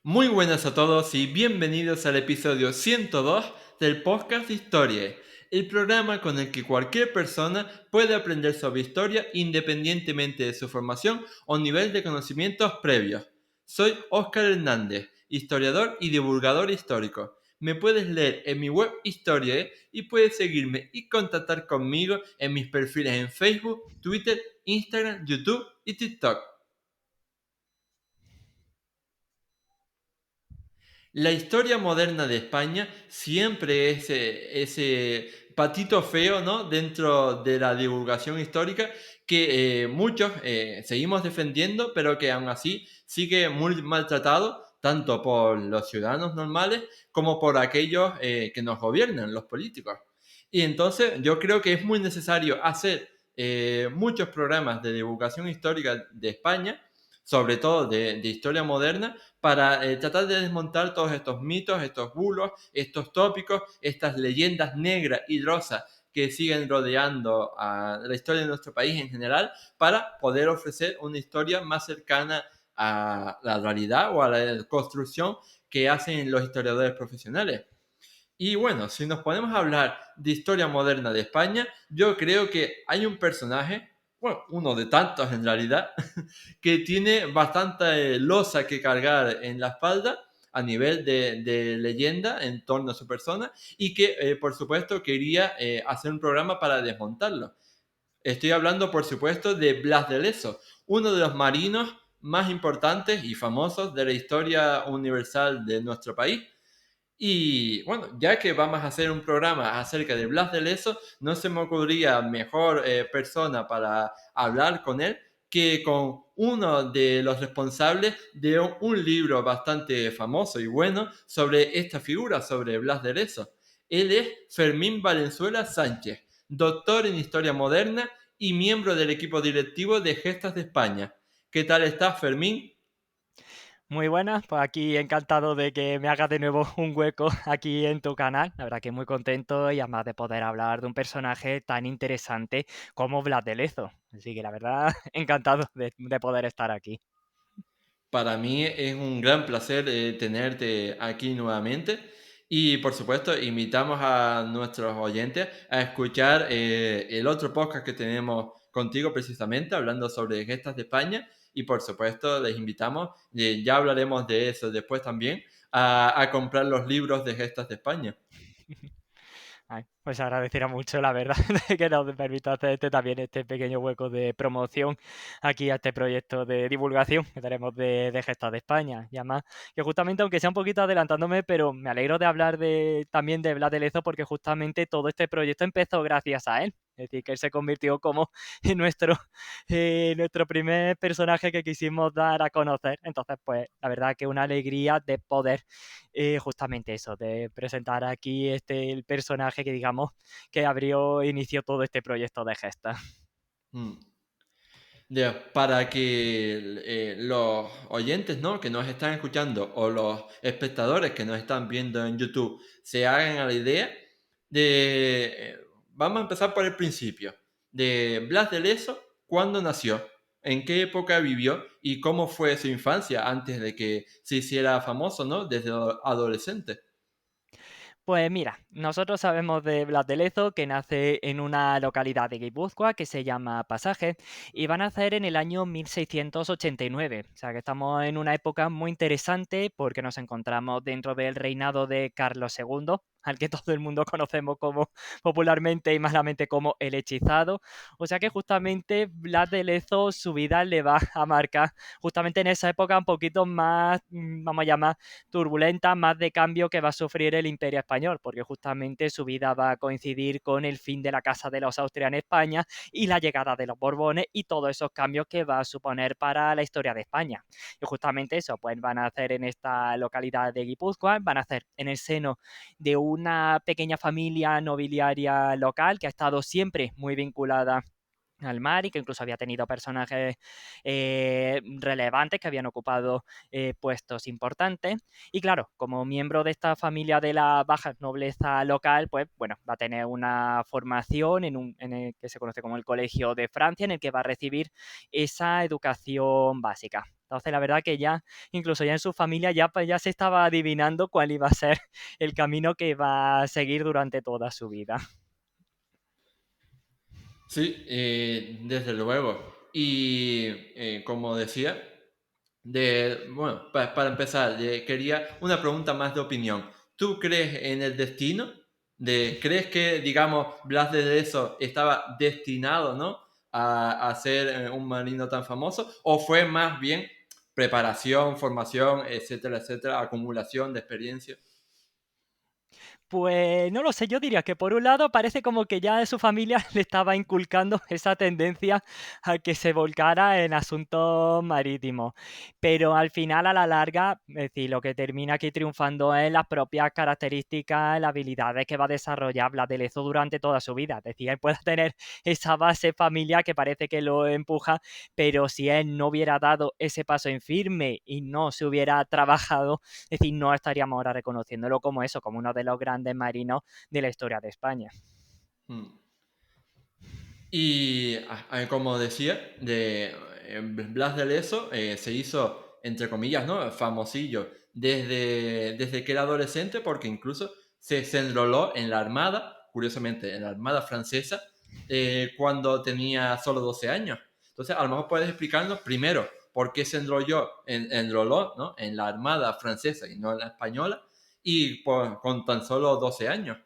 Muy buenas a todos y bienvenidos al episodio 102 del podcast Historia, el programa con el que cualquier persona puede aprender sobre historia independientemente de su formación o nivel de conocimientos previos. Soy Óscar Hernández, historiador y divulgador histórico. Me puedes leer en mi web Historia y puedes seguirme y contactar conmigo en mis perfiles en Facebook, Twitter, Instagram, YouTube y TikTok. La historia moderna de España siempre es ese patito feo, ¿no? Dentro de la divulgación histórica que muchos seguimos defendiendo, pero que aún así sigue muy maltratado, tanto por los ciudadanos normales como por aquellos que nos gobiernan, los políticos. Y entonces yo creo que es muy necesario hacer muchos programas de divulgación histórica de España, sobre todo de historia moderna, para tratar de desmontar todos estos mitos, estos bulos, estos tópicos, estas leyendas negras y rosas que siguen rodeando a la historia de nuestro país en general, para poder ofrecer una historia más cercana a la realidad o a la construcción que hacen los historiadores profesionales. Y bueno, si nos podemos hablar de historia moderna de España, yo creo que hay un personaje, bueno, uno de tantos en realidad, que tiene bastante losa que cargar en la espalda a nivel de leyenda en torno a su persona y que, por supuesto, quería hacer un programa para desmontarlo. Estoy hablando, por supuesto, de Blas de Lezo, uno de los marinos más importantes y famosos de la historia universal de nuestro país. Y bueno, ya que vamos a hacer un programa acerca de Blas de Lezo, no se me ocurría mejor persona para hablar con él que con uno de los responsables de un libro bastante famoso y bueno sobre esta figura, sobre Blas de Lezo. Él es Fermín Valenzuela Sánchez, doctor en Historia Moderna y miembro del equipo directivo de Gestas de España. ¿Qué tal estás, Fermín? Muy buenas, pues aquí encantado de que me hagas de nuevo un hueco aquí en tu canal. La verdad que muy contento y además de poder hablar de un personaje tan interesante como Vlad de Lezo. Así que la verdad, encantado de poder estar aquí. Para mí es un gran placer tenerte aquí nuevamente y por supuesto invitamos a nuestros oyentes a escuchar el otro podcast que tenemos contigo precisamente hablando sobre gestas de España y por supuesto les invitamos, ya hablaremos de eso después también, a comprar los libros de gestas de España. Ay, pues agradecería mucho, la verdad, de que nos permita hacer también este pequeño hueco de promoción aquí a este proyecto de divulgación que tenemos de Gestas de España. Y además, que justamente, aunque sea un poquito adelantándome, pero me alegro de hablar también de Blas de Lezo porque justamente todo este proyecto empezó gracias a él. Es decir, que él se convirtió como en nuestro primer personaje que quisimos dar a conocer. Entonces, pues, la verdad que una alegría de poder justamente eso, de presentar aquí el personaje que digamos que abrió, inició todo este proyecto de Gesta. Mm. Ya, para que los oyentes, ¿no? que nos están escuchando o los espectadores que nos están viendo en YouTube se hagan a la idea de... vamos a empezar por el principio. De Blas de Lezo, ¿cuándo nació? ¿En qué época vivió? ¿Y cómo fue su infancia antes de que se hiciera famoso, ¿no? Desde adolescente. Pues mira, nosotros sabemos de Blas de Lezo que nace en una localidad de Guipúzcoa que se llama Pasaje y va a nacer en el año 1689. O sea que estamos en una época muy interesante porque nos encontramos dentro del reinado de Carlos II, al que todo el mundo conocemos como popularmente y malamente como el hechizado. O sea que justamente Blas de Lezo su vida le va a marcar justamente en esa época un poquito más, vamos a llamar, turbulenta, más de cambio que va a sufrir el Imperio Español, porque justamente su vida va a coincidir con el fin de la Casa de los Austria en España y la llegada de los Borbones y todos esos cambios que va a suponer para la historia de España. Y justamente eso, pues van a hacer en esta localidad de Guipúzcoa, van a hacer en el seno de una pequeña familia nobiliaria local que ha estado siempre muy vinculada al mar y que incluso había tenido personajes relevantes que habían ocupado puestos importantes. Y claro, como miembro de esta familia de la baja nobleza local, pues bueno, va a tener una formación en el que se conoce como el Colegio de Francia, en el que va a recibir esa educación básica. Entonces, la verdad que ya, incluso ya en su familia, ya, pues, ya se estaba adivinando cuál iba a ser el camino que va a seguir durante toda su vida. Sí, desde luego. Y como decía, bueno, para empezar, quería una pregunta más de opinión. ¿Tú crees en el destino? ¿Crees que, digamos, Blas de Lezo estaba destinado, ¿no? A ser un marino tan famoso? ¿O fue más bien preparación, formación, etcétera, etcétera, acumulación de experiencia? Pues no lo sé, yo diría que por un lado parece como que ya de su familia le estaba inculcando esa tendencia a que se volcara en asuntos marítimos, pero al final a la larga, es decir, lo que termina aquí triunfando es las propias características, las habilidades que va a desarrollar Blas de Lezo durante toda su vida, es decir, él puede tener esa base familiar que parece que lo empuja, pero si él no hubiera dado ese paso en firme y no se hubiera trabajado, es decir, no estaríamos ahora reconociéndolo como eso, como uno de los grandes marinos de la historia de España. Hmm. Y como decía, Blas de Lezo se hizo, entre comillas, ¿no? Famosillo desde que era adolescente, porque incluso se enroló en la Armada, curiosamente, en la Armada francesa, cuando tenía solo 12 años. Entonces, a lo mejor puedes explicarnos primero por qué se enroló, ¿no? En la Armada francesa y no en la española, y con tan solo 12 años.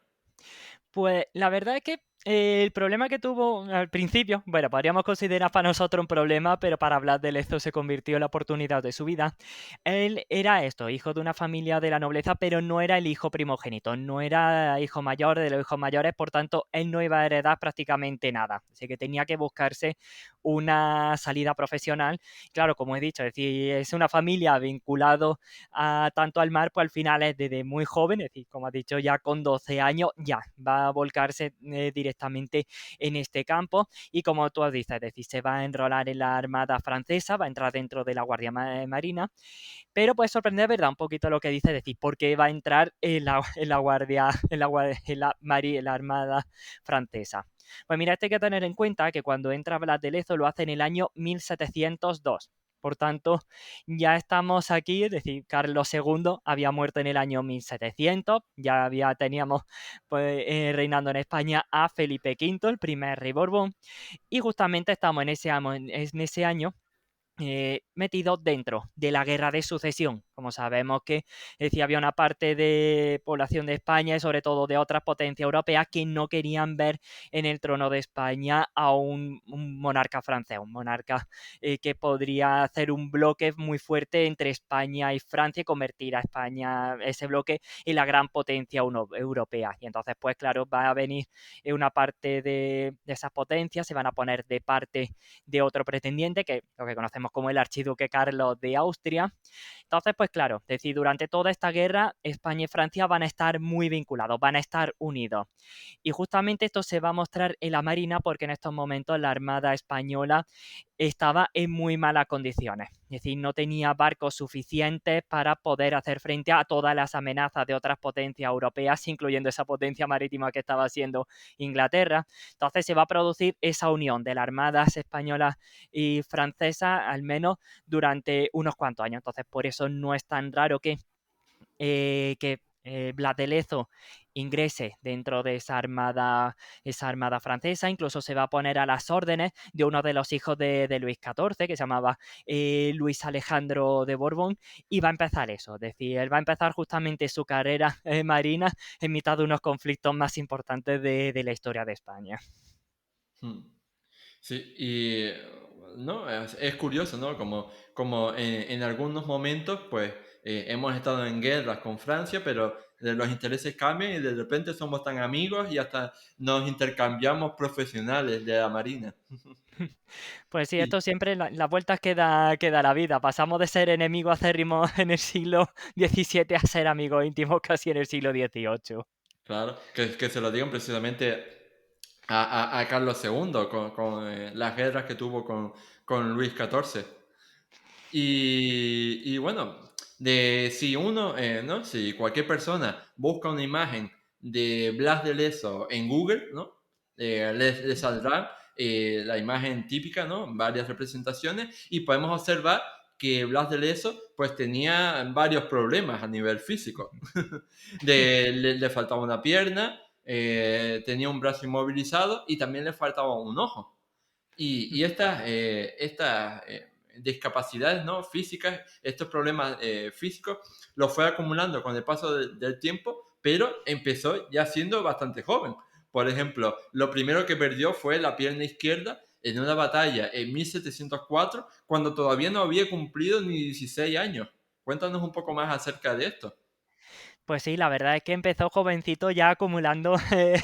Pues la verdad es que el problema que tuvo al principio, bueno, podríamos considerar para nosotros un problema, pero para Blas de Lezo se convirtió en la oportunidad de su vida. Él era esto, hijo de una familia de la nobleza, pero no era el hijo primogénito, no era hijo mayor de los hijos mayores, por tanto, él no iba a heredar prácticamente nada. Así que tenía que buscarse una salida profesional. Claro, como he dicho, es decir, es una familia vinculado tanto al mar, pues al final es desde muy joven, es decir, como has dicho, ya con 12 años, ya va a volcarse directamente en este campo y como tú has dicho, es decir, se va a enrolar en la Armada Francesa, va a entrar dentro de la Guardia Marina, pero puede sorprender, ¿verdad? Un poquito lo que dice, es decir, por qué va a entrar en la Guardia, en la Armada Francesa. Pues mira, este hay que tener en cuenta que cuando entra Blas de Lezo lo hace en el año 1702. Por tanto, ya estamos aquí, es decir, Carlos II había muerto en el año 1700, teníamos pues, reinando en España a Felipe V, el primer rey Borbón, y justamente estamos en ese año metido dentro de la guerra de sucesión. Como sabemos que decía, había una parte de población de España y sobre todo de otras potencias europeas que no querían ver en el trono de España a un monarca francés, un monarca que podría hacer un bloque muy fuerte entre España y Francia y convertir a España, ese bloque, en la gran potencia europea. Y entonces, pues claro, va a venir una parte de esas potencias, se van a poner de parte de otro pretendiente, que lo que conocemos como el archiduque Carlos de Austria. Entonces, pues claro, es decir, durante toda esta guerra, España y Francia van a estar muy vinculados, van a estar unidos. Y justamente esto se va a mostrar en la Marina porque en estos momentos la Armada Española estaba en muy malas condiciones. Es decir, no tenía barcos suficientes para poder hacer frente a todas las amenazas de otras potencias europeas, incluyendo esa potencia marítima que estaba siendo Inglaterra. Entonces se va a producir esa unión de las armadas españolas y francesas, al menos durante unos cuantos años. Entonces, por eso no es tan raro que Blas de Lezo ingrese dentro de esa armada francesa, incluso se va a poner a las órdenes de uno de los hijos de Luis XIV, que se llamaba Luis Alejandro de Borbón, y va a empezar eso, es decir, él va a empezar justamente su carrera marina en mitad de unos conflictos más importantes de la historia de España. Hmm. Sí, y no, es curioso, ¿no? Como en algunos momentos, pues hemos estado en guerras con Francia, pero los intereses cambian y de repente somos tan amigos y hasta nos intercambiamos profesionales de la Marina. Pues sí, Y esto siempre, las vueltas que da la vida. Pasamos de ser enemigos acérrimos en el siglo XVII a ser amigos íntimos casi en el siglo XVIII. claro, que se lo digan precisamente a Carlos II con las guerras que tuvo con Luis XIV. Y bueno, si uno, ¿no? Si cualquier persona busca una imagen de Blas de Lezo en Google, ¿no? Le saldrá la imagen típica, ¿no? Varias representaciones y podemos observar que Blas de Lezo pues tenía varios problemas a nivel físico. Le faltaba una pierna, tenía un brazo inmovilizado y también le faltaba un ojo. Y estas discapacidades, ¿no?, físicas, estos problemas físicos, los fue acumulando con el paso del tiempo, pero empezó ya siendo bastante joven. Por ejemplo, lo primero que perdió fue la pierna izquierda en una batalla en 1704, cuando todavía no había cumplido ni 16 años. Cuéntanos un poco más acerca de esto. Pues sí, la verdad es que empezó jovencito ya acumulando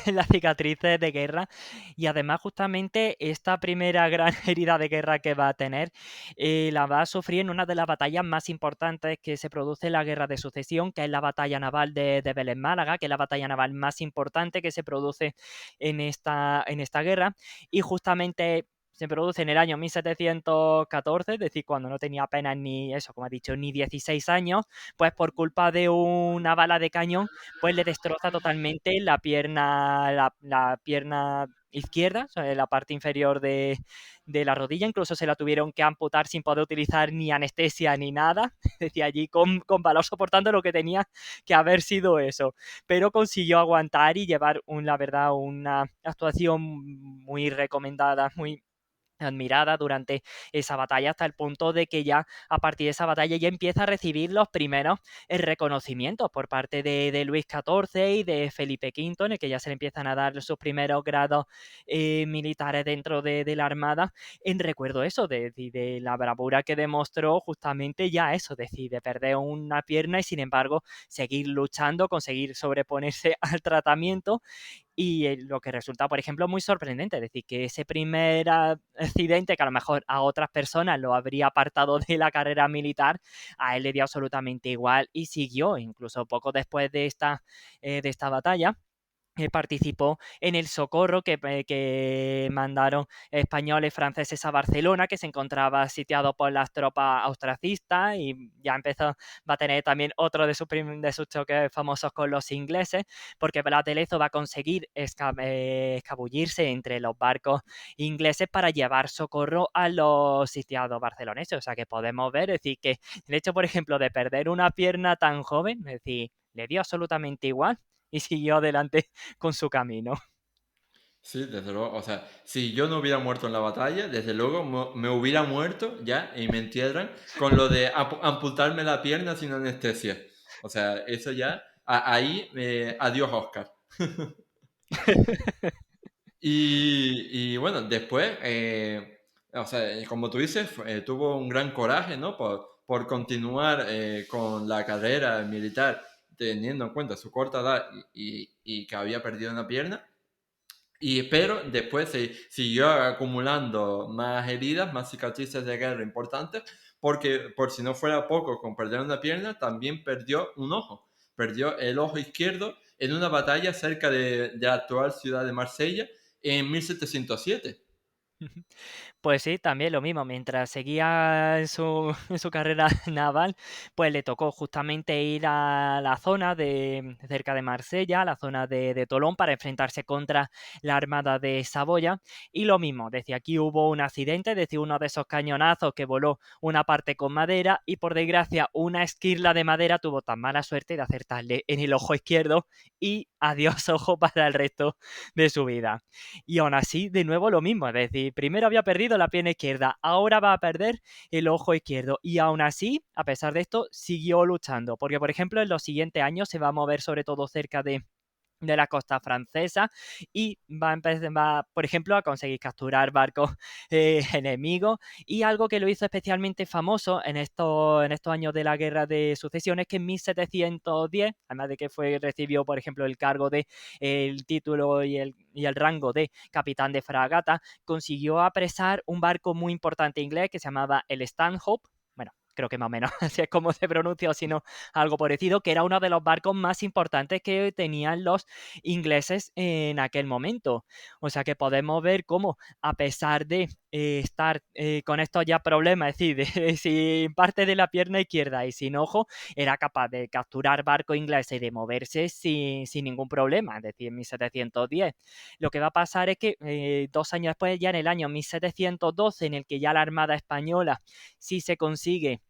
las cicatrices de guerra y además justamente esta primera gran herida de guerra que va a tener la va a sufrir en una de las batallas más importantes que se produce en la Guerra de Sucesión, que es la batalla naval de Vélez Málaga, que es la batalla naval más importante que se produce en esta guerra y justamente se produce en el año 1714, es decir, cuando no tenía apenas ni eso, como ha dicho, ni 16 años, pues por culpa de una bala de cañón, pues le destroza totalmente la pierna izquierda, o sea, la parte inferior de la rodilla, incluso se la tuvieron que amputar sin poder utilizar ni anestesia ni nada, decía allí con valor soportando lo que tenía que haber sido eso, pero consiguió aguantar y llevar, la verdad, una actuación muy recomendada, muy admirada durante esa batalla hasta el punto de que ya a partir de esa batalla ya empieza a recibir los primeros reconocimientos por parte de Luis XIV y de Felipe V, en el que ya se le empiezan a dar sus primeros grados militares dentro de la Armada, en recuerdo eso, de la bravura que demostró justamente ya eso, de perder una pierna y sin embargo seguir luchando, conseguir sobreponerse al tratamiento y lo que resulta, por ejemplo, muy sorprendente, es decir, que ese primer accidente que a lo mejor a otras personas lo habría apartado de la carrera militar, a él le dio absolutamente igual y siguió, incluso poco después de esta batalla participó en el socorro que mandaron españoles y franceses a Barcelona, que se encontraba sitiado por las tropas austracistas y ya empezó, va a tener también otro de sus choques famosos con los ingleses, porque Blas de Lezo va a conseguir escabullirse entre los barcos ingleses para llevar socorro a los sitiados barceloneses. O sea que podemos ver, es decir, que el hecho, por ejemplo, de perder una pierna tan joven, es decir, le dio absolutamente igual y siguió adelante con su camino. Sí, desde luego. O sea, si yo no hubiera muerto en la batalla, desde luego me hubiera muerto ya y me entierran con lo de amputarme la pierna sin anestesia. O sea, eso ya, ahí, adiós Oscar. Y bueno, después, o sea, como tú dices, tuvo un gran coraje, ¿no? Por continuar con la carrera militar, teniendo en cuenta su corta edad y que había perdido una pierna. Pero después se siguió acumulando más heridas, más cicatrices de guerra importantes, porque por si no fuera poco, con perder una pierna, también perdió un ojo. Perdió el ojo izquierdo en una batalla cerca de la actual ciudad de Marsella en 1707. Pues sí, también lo mismo. Mientras seguía en su carrera naval, pues le tocó justamente ir a la zona de cerca de Marsella, la zona de Tolón, para enfrentarse contra la Armada de Saboya. Y lo mismo, decía, aquí hubo un accidente, decía, uno de esos cañonazos que voló una parte con madera y por desgracia una esquirla de madera tuvo tan mala suerte de acertarle en el ojo izquierdo y adiós ojo para el resto de su vida. Y aún así, de nuevo lo mismo, es decir, primero había perdido la pierna izquierda, ahora va a perder el ojo izquierdo. Y aún así, a pesar de esto, siguió luchando, porque por ejemplo en los siguientes años se va a mover sobre todo cerca de la costa francesa y va a empezar, por ejemplo, a conseguir capturar barcos enemigos y algo que lo hizo especialmente famoso en estos años de la Guerra de Sucesión es que en 1710, además de que recibió, por ejemplo, el cargo de el título y el rango de capitán de fragata, consiguió apresar un barco muy importante inglés que se llamaba el Stanhope. Bueno, creo que más o menos así es como se pronuncia, o si no, algo parecido, que era uno de los barcos más importantes que tenían los ingleses en aquel momento. O sea que podemos ver cómo, a pesar de estar con estos ya problemas, es decir, sin parte de la pierna izquierda y sin ojo, era capaz de capturar barcos ingleses y de moverse sin ningún problema, es decir, en 1710. Lo que va a pasar es que 2 años después, ya en el año 1712, en el que ya la Armada Española sí se consigue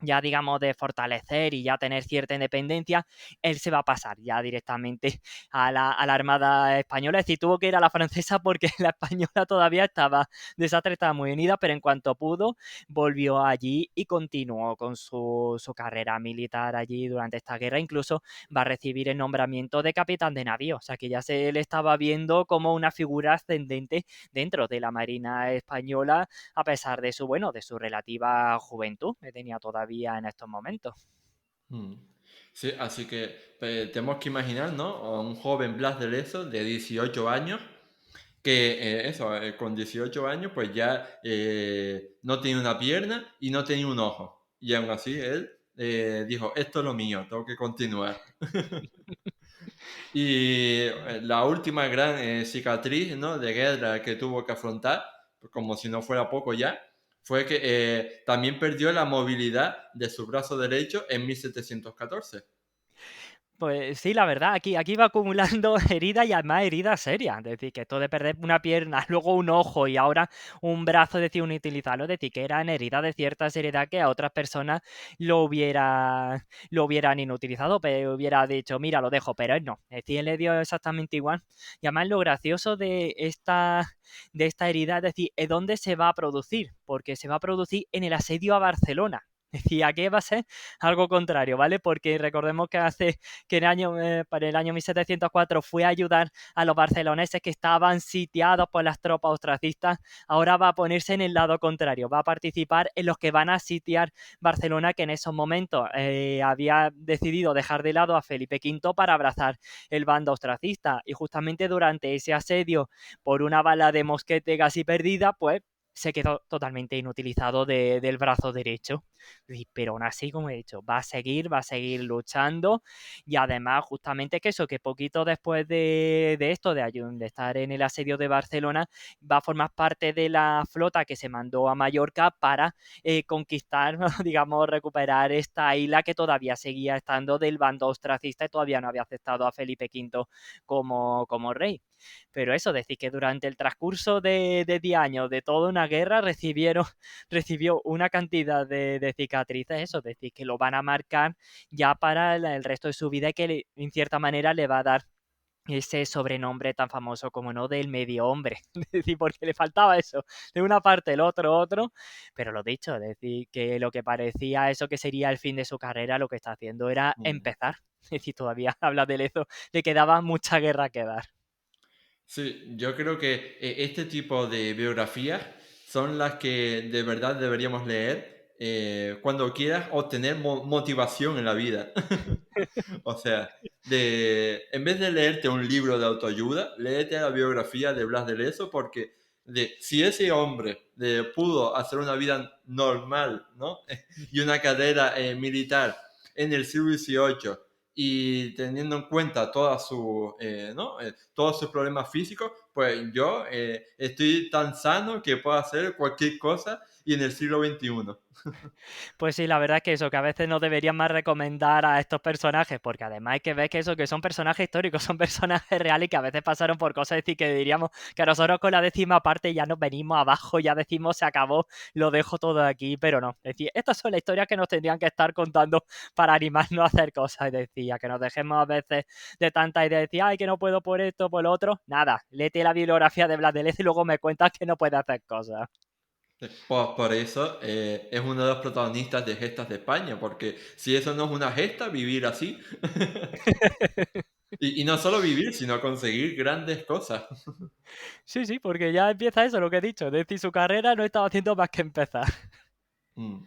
ya digamos de fortalecer y ya tener cierta independencia, él se va a pasar ya directamente a la Armada Española. Es decir, tuvo que ir a la francesa porque la española todavía estaba, desastre, estaba muy unida, pero en cuanto pudo, volvió allí y continuó con su carrera militar allí durante esta guerra. Incluso va a recibir el nombramiento de capitán de navío, o sea que ya se le estaba viendo como una figura ascendente dentro de la Marina Española, a pesar de su, bueno, de su relativa juventud que tenía todavía en estos momentos. Mm. Sí, así que tenemos que imaginar, ¿no? A un joven Blas de Lezo de 18 años, que con 18 años pues ya no tenía una pierna y no tenía un ojo. Y aún así él dijo, esto es lo mío, tengo que continuar. Y la última gran cicatriz, ¿no? De guerra que tuvo que afrontar, pues, como si no fuera poco ya, fue que también perdió la movilidad de su brazo derecho en 1714. Pues sí, la verdad, aquí va acumulando heridas y además heridas serias. Es decir, que esto de perder una pierna, luego un ojo y ahora un brazo, es decir, inutilizarlo, es decir, que eran heridas de cierta seriedad que a otras personas lo hubieran inutilizado, pero hubiera dicho, mira, lo dejo, pero él no. Es decir, él le dio exactamente igual. Y además lo gracioso de esta herida, es decir, ¿es dónde se va a producir? Porque se va a producir en el asedio a Barcelona. Es decir, aquí va a ser algo contrario, ¿vale? Porque recordemos que para el año 1704 fue a ayudar a los barceloneses que estaban sitiados por las tropas austracistas. Ahora va a ponerse en el lado contrario, va a participar en los que van a sitiar Barcelona, que en esos momentos había decidido dejar de lado a Felipe V para abrazar el bando austracista. Y justamente durante ese asedio, por una bala de mosquete casi perdida, pues se quedó totalmente inutilizado del brazo derecho. Pero aún así, como he dicho, va a seguir luchando, y además justamente que eso, que poquito después de esto, de estar en el asedio de Barcelona, va a formar parte de la flota que se mandó a Mallorca para conquistar, digamos, recuperar esta isla que todavía seguía estando del bando ostracista y todavía no había aceptado a Felipe V como rey. Pero eso, decir que durante el transcurso de 10 años de toda una guerra recibió una cantidad de cicatrices, eso, es decir, que lo van a marcar ya para el resto de su vida y que en cierta manera le va a dar ese sobrenombre tan famoso como no del medio hombre, es decir, porque le faltaba eso, de una parte el otro, pero lo dicho, es decir, que lo que parecía eso que sería el fin de su carrera, lo que está haciendo era Mm. empezar, es decir, todavía habla de eso, le quedaba mucha guerra que dar. Sí, yo creo que este tipo de biografías son las que de verdad deberíamos leer cuando quieras obtener motivación en la vida. O sea, en vez de leerte un libro de autoayuda, léete la biografía de Blas de Lezo, porque si ese hombre pudo hacer una vida normal, ¿no? Y una carrera militar en el siglo XVIII, y teniendo en cuenta ¿no? Todos sus problemas físicos, pues yo estoy tan sano que puedo hacer cualquier cosa y en el siglo XXI. Pues sí, la verdad es que eso, que a veces no deberían más recomendar a estos personajes, porque además hay que ver que eso, que son personajes históricos, son personajes reales y que a veces pasaron por cosas, es decir, que diríamos que nosotros con la 10ª parte ya nos venimos abajo, ya decimos se acabó, lo dejo todo aquí, pero no. Es decir, estas son las historias que nos tendrían que estar contando para animarnos a hacer cosas, es decir, a que nos dejemos a veces de tanta idea de decir, ay, que no puedo por esto, por lo otro. Nada, léete la bibliografía de Blas de Lezo y luego me cuentas que no puede hacer cosas. Por eso es uno de los protagonistas de Gestas de España, porque si eso no es una gesta, vivir así. Y no solo vivir, sino conseguir grandes cosas. Sí, sí, porque ya empieza eso, lo que he dicho. Es decir, su carrera no estaba haciendo más que empezar. Mm.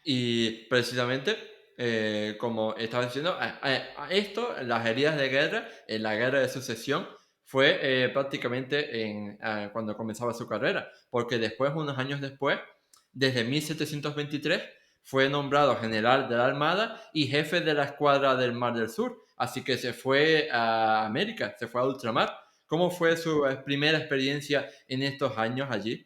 Y precisamente, como estaba diciendo, a esto, las heridas de guerra, en la guerra de sucesión, fue prácticamente cuando comenzaba su carrera, porque después, unos años después, desde 1723, fue nombrado general de la Armada y jefe de la escuadra del Mar del Sur. Así que se fue a América, se fue a ultramar. ¿Cómo fue su primera experiencia en estos años allí?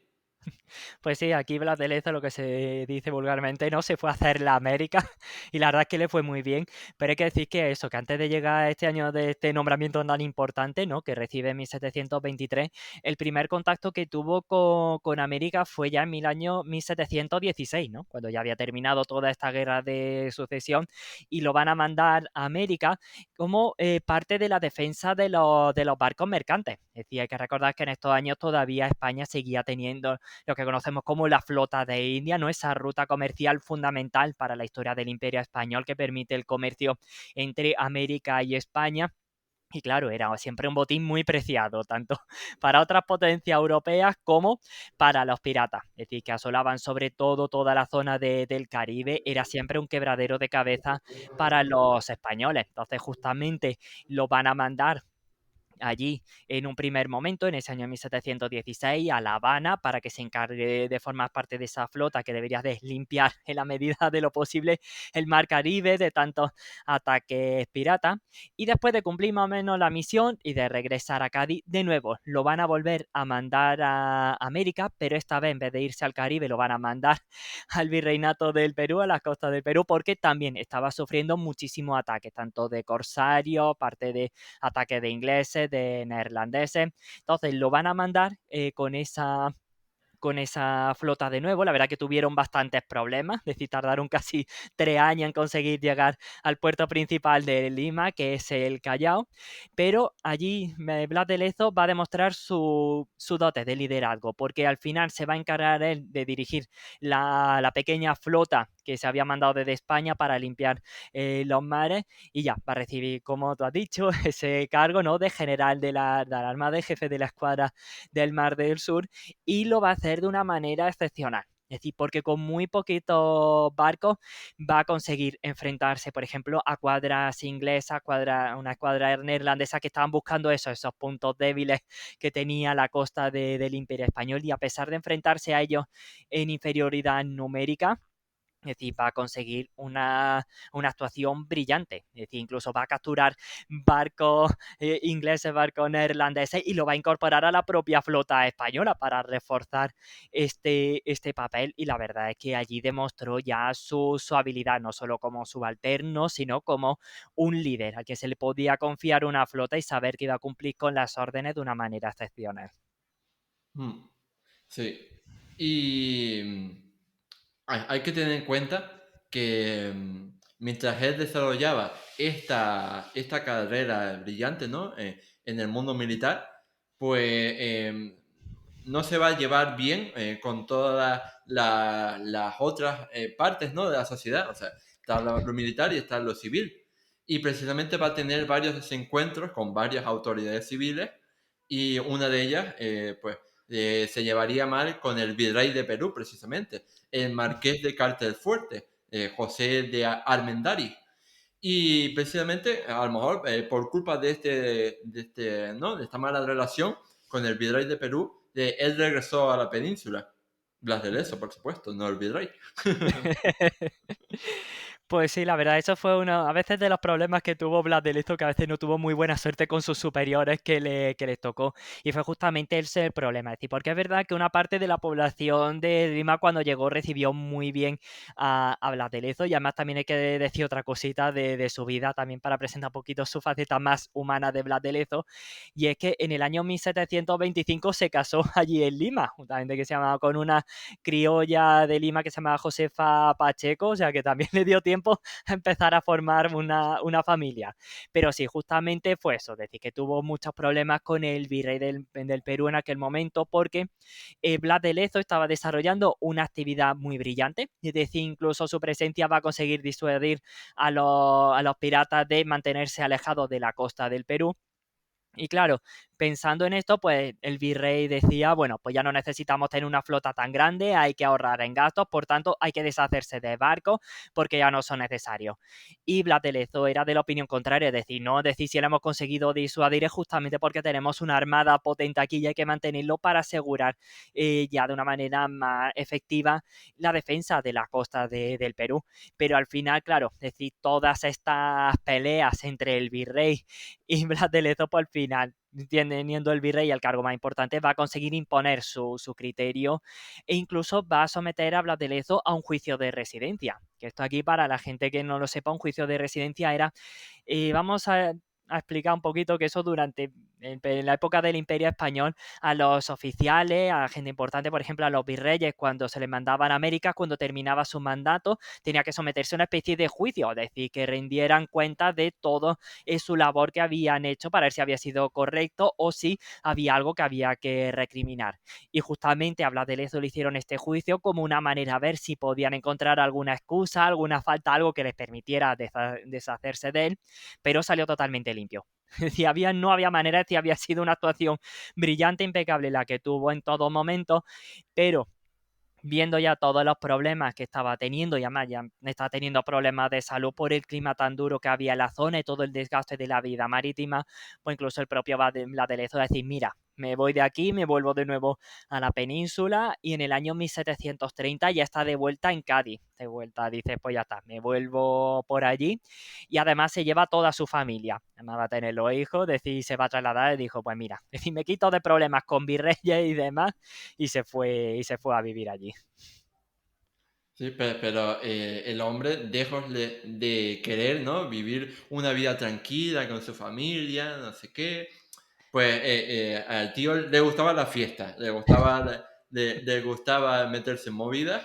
Pues sí, aquí Blas de Lezo, lo que se dice vulgarmente, no se fue a hacer la América y la verdad es que le fue muy bien. Pero hay que decir que eso, que antes de llegar a este año de este nombramiento tan importante, ¿no? Que recibe en 1723, el primer contacto que tuvo con América fue ya en el año 1716, ¿no? Cuando ya había terminado toda esta guerra de sucesión y lo van a mandar a América como parte de la defensa de los barcos mercantes. Es decir, hay que recordar que en estos años todavía España seguía teniendo lo que conocemos como la flota de India, ¿no? Esa ruta comercial fundamental para la historia del Imperio Español que permite el comercio entre América y España. Y claro, era siempre un botín muy preciado, tanto para otras potencias europeas como para los piratas. Es decir, que asolaban sobre todo toda la zona del Caribe, era siempre un quebradero de cabeza para los españoles. Entonces, justamente lo van a mandar allí en un primer momento, en ese año 1716, a La Habana, para que se encargue de formar parte de esa flota que debería de limpiar en la medida de lo posible el mar Caribe de tantos ataques piratas. Y después de cumplir más o menos la misión y de regresar a Cádiz, de nuevo lo van a volver a mandar a América, pero esta vez en vez de irse al Caribe lo van a mandar al virreinato del Perú, a las costas del Perú, porque también estaba sufriendo muchísimos ataques, tanto de corsarios, parte de ataques de ingleses, de neerlandeses. Entonces lo van a mandar con esa flota de nuevo. La verdad que tuvieron bastantes problemas, es decir, tardaron casi 3 años en conseguir llegar al puerto principal de Lima, que es el Callao, pero allí Blas de Lezo va a demostrar su dote de liderazgo, porque al final se va a encargar él de dirigir la pequeña flota que se había mandado desde España para limpiar los mares y ya, va a recibir, como tú has dicho, ese cargo, ¿no?, de general de la Armada, de jefe de la escuadra del Mar del Sur, y lo va a hacer de una manera excepcional. Es decir, porque con muy poquitos barcos va a conseguir enfrentarse, por ejemplo, a cuadras inglesas, una escuadra neerlandesa que estaban buscando esos puntos débiles que tenía la costa del Imperio Español, y a pesar de enfrentarse a ellos en inferioridad numérica, es decir, va a conseguir una actuación brillante. Es decir, incluso va a capturar barcos ingleses, barcos neerlandeses y lo va a incorporar a la propia flota española para reforzar este papel. Y la verdad es que allí demostró ya su habilidad, no solo como subalterno, sino como un líder al que se le podía confiar una flota y saber que iba a cumplir con las órdenes de una manera excepcional. Mm, sí. Y hay que tener en cuenta que mientras él desarrollaba esta carrera brillante, ¿no? En el mundo militar, pues no se va a llevar bien con todas las otras partes, ¿no?, de la sociedad. O sea, está lo militar y está lo civil. Y precisamente va a tener varios desencuentros con varias autoridades civiles y una de ellas, pues, se llevaría mal con el virrey de Perú, precisamente, el marqués de Cartelfuerte, José de Armendáriz. Y precisamente, a lo mejor por culpa ¿no?, de esta mala relación con el virrey de Perú, él regresó a la península. Blas de Lezo, por supuesto, no el virrey. Pues sí, la verdad, eso fue uno, a veces de los problemas que tuvo Blas de Lezo, que a veces no tuvo muy buena suerte con sus superiores que les tocó. Y fue justamente ese el problema. Es decir, porque es verdad que una parte de la población de Lima cuando llegó recibió muy bien a Blas de Lezo, y además también hay que decir otra cosita de su vida, también para presentar un poquito su faceta más humana de Blas de Lezo, y es que en el año 1725 se casó allí en Lima, justamente que se llamaba con una criolla de Lima que se llamaba Josefa Pacheco, o sea que también le dio tiempo a empezar a formar una familia. Pero sí, justamente fue eso, es decir, que tuvo muchos problemas con el virrey del Perú en aquel momento, porque Blas de Lezo estaba desarrollando una actividad muy brillante, es decir, incluso su presencia va a conseguir disuadir a los piratas de mantenerse alejados de la costa del Perú. Y claro, pensando en esto, pues el virrey decía, bueno, pues ya no necesitamos tener una flota tan grande, hay que ahorrar en gastos, por tanto hay que deshacerse de barcos porque ya no son necesarios. Y Blas de Lezo era de la opinión contraria, es decir, no, decir si lo hemos conseguido disuadir es justamente porque tenemos una armada potente aquí y hay que mantenerlo para asegurar ya de una manera más efectiva la defensa de la costa del Perú. Pero al final, claro, es decir, todas estas peleas entre el virrey y Blas de Lezo, por el final teniendo el virrey el cargo más importante, va a conseguir imponer su criterio e incluso va a someter a Blas de Lezo a un juicio de residencia. Que esto aquí, para la gente que no lo sepa, un juicio de residencia era, vamos a explicar un poquito que eso durante en la época del Imperio Español, a los oficiales, a la gente importante, por ejemplo a los virreyes, cuando se les mandaban a América, cuando terminaba su mandato, tenía que someterse a una especie de juicio, es decir, que rindieran cuenta de todo su labor que habían hecho para ver si había sido correcto o si había algo que había que recriminar. Y justamente a Blas de Lezo le hicieron este juicio como una manera a ver si podían encontrar alguna excusa, alguna falta, algo que les permitiera deshacerse de él, pero salió totalmente limpio. No había manera, había sido una actuación brillante, impecable la que tuvo en todo momento, pero viendo ya todos los problemas que estaba teniendo, y además ya estaba teniendo problemas de salud por el clima tan duro que había en la zona y todo el desgaste de la vida marítima, pues incluso el propio Bladelezo decir, mira, me voy de aquí, me vuelvo de nuevo a la península, y en el año 1730 ya está de vuelta en Cádiz. De vuelta, dice, pues ya está, me vuelvo por allí, y además se lleva toda su familia. Además va a tener los hijos, decir, se va a trasladar, y dijo, pues mira, decir, me quito de problemas con virreyes y demás, y se fue a vivir allí. Sí, pero el hombre, lejos de querer, ¿no? Vivir una vida tranquila con su familia, no sé qué, pues al tío le gustaba la fiesta, le gustaba meterse en movidas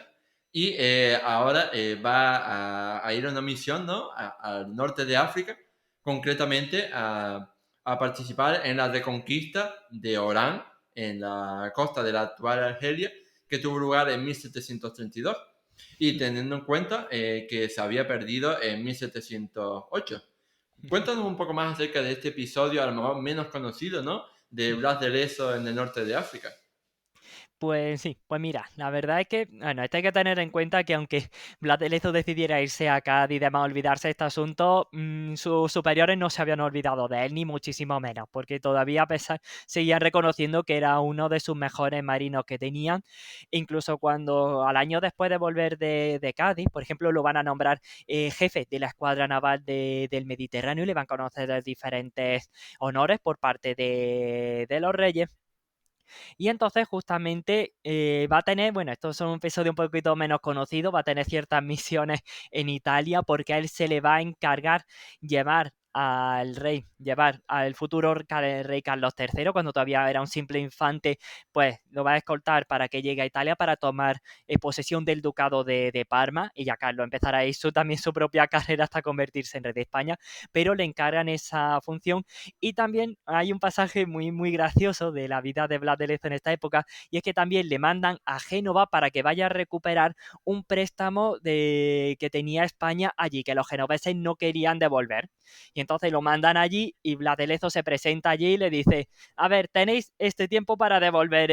y ahora va a ir a una misión, ¿no? Al norte de África, concretamente a participar en la reconquista de Orán, en la costa de la actual Argelia, que tuvo lugar en 1732 y teniendo en cuenta que se había perdido en 1708. Cuéntanos un poco más acerca de este episodio, a lo mejor menos conocido, ¿no? De Blas de Lezo en el norte de África. Pues sí, pues mira, la verdad es que, bueno, esto hay que tener en cuenta que aunque Blas de Lezo decidiera irse a Cádiz y demás, olvidarse de este asunto, sus superiores no se habían olvidado de él, ni muchísimo menos, porque todavía a pesar, seguían reconociendo que era uno de sus mejores marinos que tenían. Incluso cuando al año después de volver de Cádiz, por ejemplo, lo van a nombrar jefe de la escuadra naval del Mediterráneo, y le van a conocer diferentes honores por parte de los reyes. Y entonces justamente va a tener, bueno, esto es un episodio un poquito menos conocido, va a tener ciertas misiones en Italia, porque a él se le va a encargar llevar al futuro rey Carlos III, cuando todavía era un simple infante, pues lo va a escoltar para que llegue a Italia para tomar posesión del ducado de Parma, y ya Carlos empezará ahí también su propia carrera hasta convertirse en rey de España, pero le encargan esa función. Y también hay un pasaje muy, muy gracioso de la vida de Blas de Lezo en esta época, y es que también le mandan a Génova para que vaya a recuperar un préstamo que tenía España allí, que los genoveses no querían devolver. Y entonces lo mandan allí, y Blas de Lezo se presenta allí y le dice, a ver, tenéis este tiempo para devolver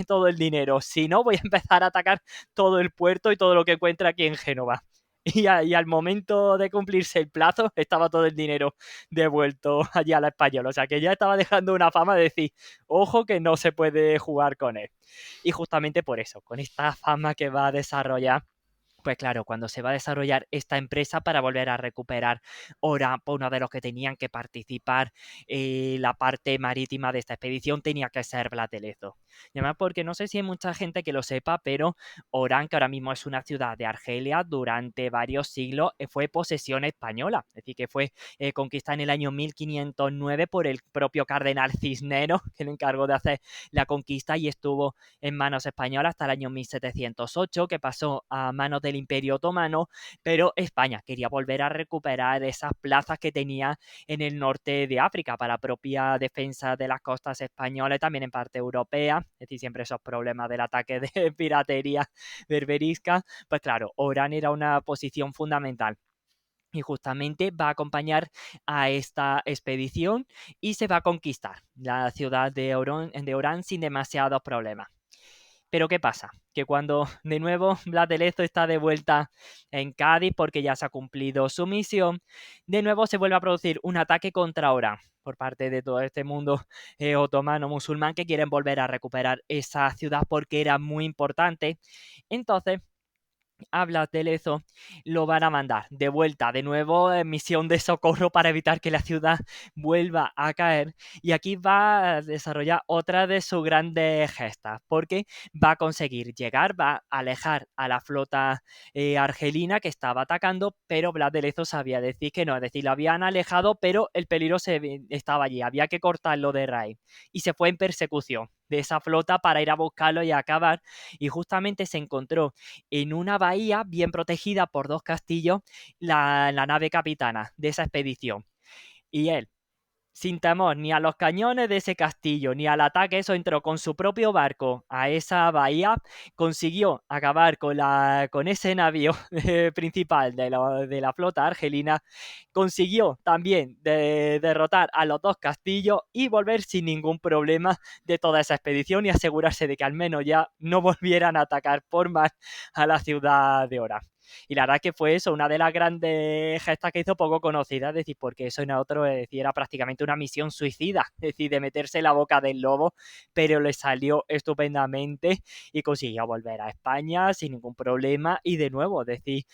todo el dinero, si no voy a empezar a atacar todo el puerto y todo lo que encuentre aquí en Génova. Y al momento de cumplirse el plazo, estaba todo el dinero devuelto allí a la española. O sea que ya estaba dejando una fama de decir, ojo que no se puede jugar con él. Y justamente por eso, con esta fama que va a desarrollar, pues claro, cuando se va a desarrollar esta empresa para volver a recuperar Orán, pues uno de los que tenían que participar la parte marítima de esta expedición tenía que ser Blas de Lezo. Y además porque no sé si hay mucha gente que lo sepa, pero Orán, que ahora mismo es una ciudad de Argelia, durante varios siglos fue posesión española. Es decir, que fue conquistada en el año 1509 por el propio cardenal Cisneros, que le encargó de hacer la conquista, y estuvo en manos españolas hasta el año 1708, que pasó a manos del Imperio Otomano, pero España quería volver a recuperar esas plazas que tenía en el norte de África para propia defensa de las costas españolas y también en parte europea, es decir, siempre esos problemas del ataque de piratería berberisca, pues claro, Orán era una posición fundamental. Y justamente va a acompañar a esta expedición y se va a conquistar la ciudad de Orán sin demasiados problemas. Pero ¿qué pasa? Que cuando de nuevo Blas de Lezo está de vuelta en Cádiz porque ya se ha cumplido su misión, de nuevo se vuelve a producir un ataque contra Orán por parte de todo este mundo otomano musulmán, que quieren volver a recuperar esa ciudad porque era muy importante. Entonces a Blas de Lezo lo van a mandar de vuelta, de nuevo en misión de socorro para evitar que la ciudad vuelva a caer. Y aquí va a desarrollar otra de sus grandes gestas, porque va a conseguir llegar, va a alejar a la flota argelina que estaba atacando, pero Blas de Lezo sabía decir que no, es decir, lo habían alejado, pero el peligro estaba allí, había que cortarlo de raíz. Y se fue en persecución de esa flota para ir a buscarlo y acabar, y justamente se encontró en una bahía bien protegida por dos castillos la nave capitana de esa expedición. Y él, sin temor ni a los cañones de ese castillo ni al ataque, eso entró con su propio barco a esa bahía, consiguió acabar con ese navío principal de la flota argelina, consiguió también derrotar a los dos castillos y volver sin ningún problema de toda esa expedición y asegurarse de que al menos ya no volvieran a atacar por más a la ciudad de Orán. Y la verdad que fue eso, una de las grandes gestas que hizo, poco conocida, es decir, porque eso en otro, es decir, era prácticamente una misión suicida, es decir, de meterse en la boca del lobo, pero le salió estupendamente y consiguió volver a España sin ningún problema y de nuevo, es decir,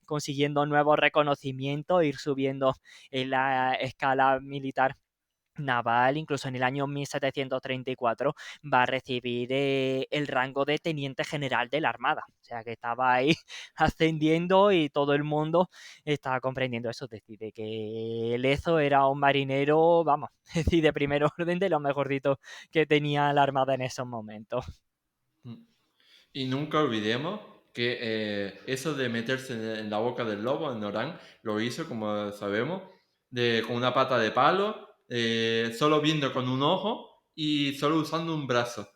consiguiendo nuevos reconocimientos, ir subiendo en la escala militar naval. Incluso en el año 1734 va a recibir el rango de teniente general de la Armada. O sea que estaba ahí ascendiendo y todo el mundo estaba comprendiendo eso. Es decir, de que Lezo era un marinero, vamos, es decir, de primer orden, de lo mejorcito que tenía la Armada en esos momentos. Y nunca olvidemos que eso de meterse en la boca del lobo en Orán lo hizo, como sabemos, con una pata de palo, solo viendo con un ojo y solo usando un brazo.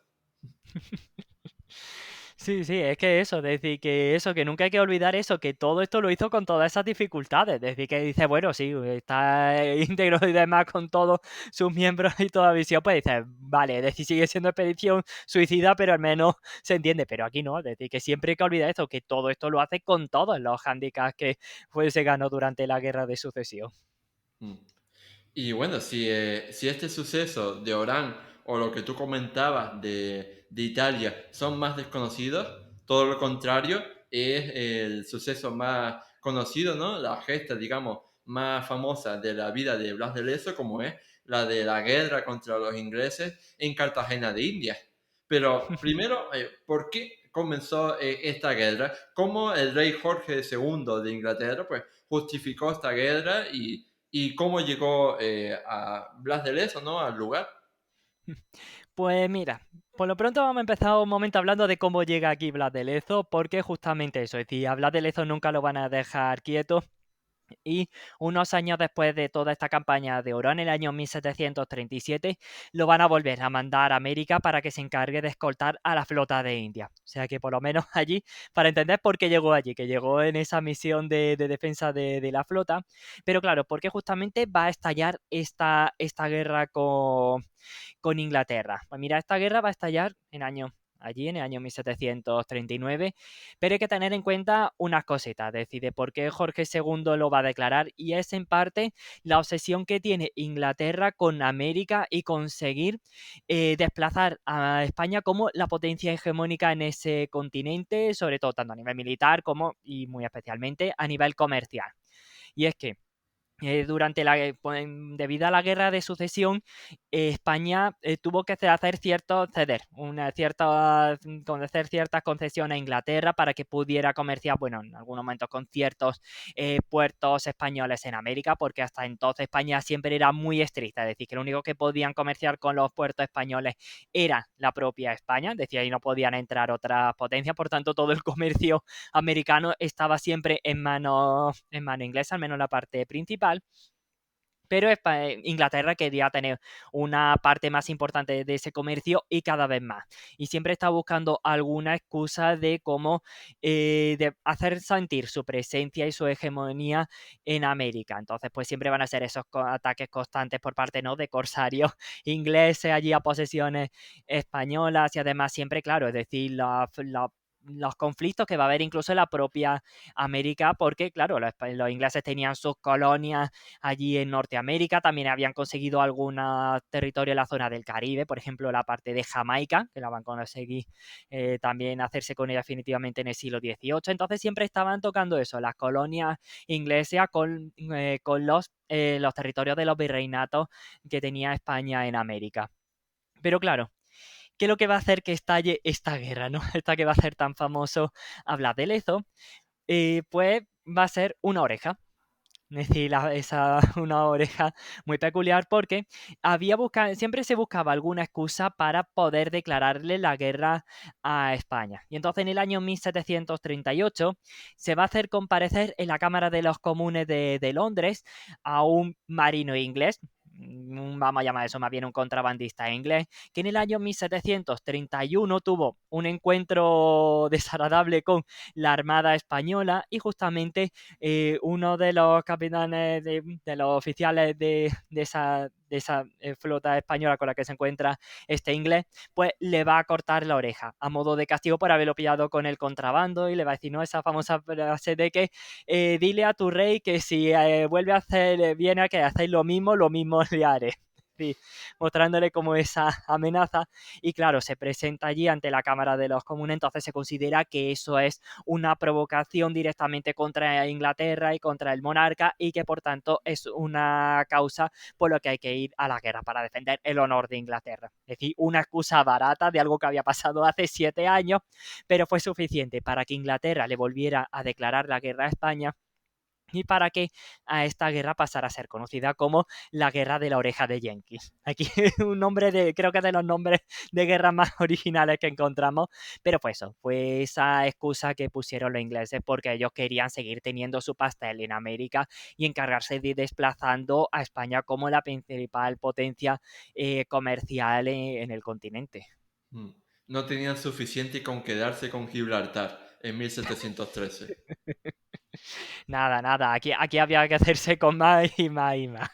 Sí, sí, es que eso, es decir, que eso, que nunca hay que olvidar eso, que todo esto lo hizo con todas esas dificultades, es decir, que dice, bueno, sí, está íntegro y demás con todos sus miembros y toda visión, pues dice, vale, es decir, sigue siendo expedición suicida, pero al menos se entiende, pero aquí no, es decir, que siempre hay que olvidar esto, que todo esto lo hace con todos los handicaps que se ganó durante la Guerra de Sucesión. Mm. Y bueno, si este suceso de Orán o lo que tú comentabas de Italia son más desconocidos, todo lo contrario, es el suceso más conocido, ¿no? La gesta, digamos, más famosa de la vida de Blas de Lezo, como es la de la guerra contra los ingleses en Cartagena de Indias. Pero primero, ¿por qué comenzó esta guerra? ¿Cómo el rey Jorge II de Inglaterra, pues, justificó esta guerra y cómo llegó a Blas de Lezo, ¿no? Al lugar? Pues mira, por lo pronto vamos a empezar un momento hablando de cómo llega aquí Blas de Lezo, porque justamente eso, es decir, a Blas de Lezo nunca lo van a dejar quieto. Y unos años después de toda esta campaña de oro, en el año 1737, lo van a volver a mandar a América para que se encargue de escoltar a la flota de India. O sea que por lo menos allí, para entender por qué llegó allí, que llegó en esa misión de defensa de la flota. Pero claro, porque justamente va a estallar esta guerra con Inglaterra. Pues mira, esta guerra va a estallar allí en el año 1739, pero hay que tener en cuenta unas cositas, es decir, de por qué Jorge II lo va a declarar, y es en parte la obsesión que tiene Inglaterra con América y conseguir desplazar a España como la potencia hegemónica en ese continente, sobre todo tanto a nivel militar como, y muy especialmente, a nivel comercial. Y es que debido a la guerra de sucesión, España tuvo que conceder ciertas concesiones a Inglaterra para que pudiera comerciar, bueno, en algunos momentos con ciertos puertos españoles en América, porque hasta entonces España siempre era muy estricta, es decir, que lo único que podían comerciar con los puertos españoles era la propia España, es decir, ahí no podían entrar otras potencias, por tanto todo el comercio americano estaba siempre en mano inglesa, al menos la parte principal. Pero Inglaterra quería tener una parte más importante de ese comercio y cada vez más. Y siempre está buscando alguna excusa de cómo de hacer sentir su presencia y su hegemonía en América. Entonces, pues siempre van a ser esos ataques constantes por parte, ¿no?, de corsarios ingleses allí a posesiones españolas, y además siempre, claro, es decir, los conflictos que va a haber incluso en la propia América, porque claro, los ingleses tenían sus colonias allí en Norteamérica, también habían conseguido algún territorio en la zona del Caribe, por ejemplo la parte de Jamaica, que la van a conseguir también hacerse con ella definitivamente en el siglo XVIII, entonces siempre estaban tocando eso, las colonias inglesas con los territorios de los virreinatos que tenía España en América. Pero claro, ¿qué es lo que va a hacer que estalle esta guerra, ¿no? Esta que va a hacer tan famoso a Blas de Lezo, pues va a ser una oreja. Es decir, una oreja muy peculiar porque siempre se buscaba alguna excusa para poder declararle la guerra a España. Y entonces en el año 1738 se va a hacer comparecer en la Cámara de los Comunes de Londres a un marino inglés, vamos a llamar eso más bien un contrabandista inglés, que en el año 1731 tuvo un encuentro desagradable con la Armada Española y justamente uno de los capitanes, de los oficiales de esa flota española con la que se encuentra este inglés, pues le va a cortar la oreja a modo de castigo por haberlo pillado con el contrabando y le va a decir, ¿no? Esa famosa frase de que dile a tu rey que si vuelve a hacer, viene a que hacéis lo mismo le haré. Sí, mostrándole como esa amenaza y claro, se presenta allí ante la Cámara de los Comunes, entonces se considera que eso es una provocación directamente contra Inglaterra y contra el monarca y que por tanto es una causa por lo que hay que ir a la guerra para defender el honor de Inglaterra. Es decir, una excusa barata de algo que había pasado hace 7 años, pero fue suficiente para que Inglaterra le volviera a declarar la guerra a España y para que a esta guerra pasara a ser conocida como la Guerra de la Oreja de Jenkins. Aquí un nombre creo que de los nombres de guerra más originales que encontramos, pero pues eso, fue esa excusa que pusieron los ingleses porque ellos querían seguir teniendo su pastel en América y encargarse de ir desplazando a España como la principal potencia comercial en el continente. Mm. No tenían suficiente con quedarse con Gibraltar en 1713. Nada, nada, aquí había que hacerse con más y más y más.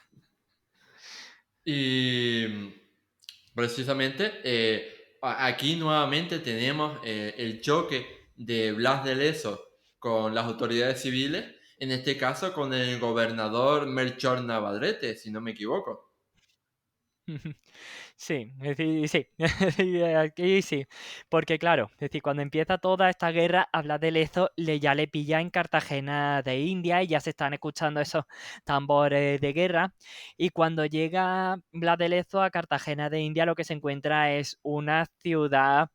Y precisamente aquí nuevamente tenemos el choque de Blas de Lezo con las autoridades civiles, en este caso con el gobernador Melchor Navarrete, si no me equivoco. Sí, es decir, sí, aquí sí, porque claro, es decir, cuando empieza toda esta guerra, habla de Lezo, ya le pilla en Cartagena de India y ya se están escuchando esos tambores de guerra, y cuando llega Blas de Lezo a Cartagena de India, lo que se encuentra es una ciudad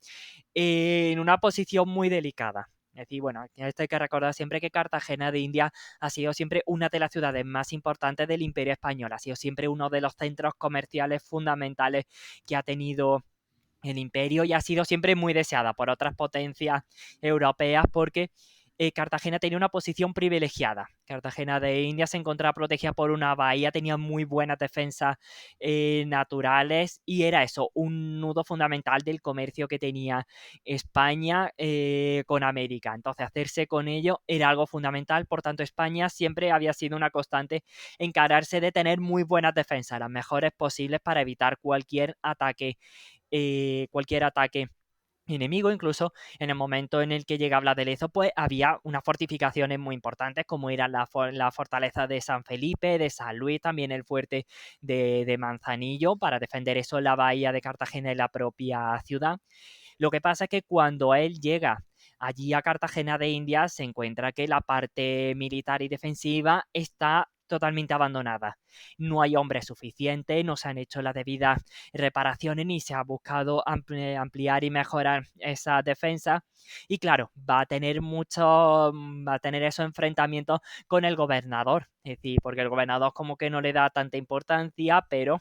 en una posición muy delicada. Es decir, bueno, esto hay que recordar siempre que Cartagena de India ha sido siempre una de las ciudades más importantes del Imperio Español, ha sido siempre uno de los centros comerciales fundamentales que ha tenido el imperio y ha sido siempre muy deseada por otras potencias europeas porque Cartagena tenía una posición privilegiada. Cartagena de India se encontraba protegida por una bahía, tenía muy buenas defensas naturales y era eso, un nudo fundamental del comercio que tenía España con América. Entonces, hacerse con ello era algo fundamental. Por tanto, España siempre había sido una constante encararse de tener muy buenas defensas, las mejores posibles para evitar cualquier ataque enemigo. Incluso en el momento en el que llega Blas de Lezo, pues había unas fortificaciones muy importantes como era la fortaleza de San Felipe, de San Luis, también el fuerte de Manzanillo para defender eso en la bahía de Cartagena y la propia ciudad. Lo que pasa es que cuando él llega allí a Cartagena de Indias se encuentra que la parte militar y defensiva está totalmente abandonada. No hay hombres suficientes, no se han hecho las debidas reparaciones ni se ha buscado ampliar y mejorar esa defensa. Y claro, va a tener esos enfrentamientos con el gobernador. Es decir, porque el gobernador como que no le da tanta importancia, pero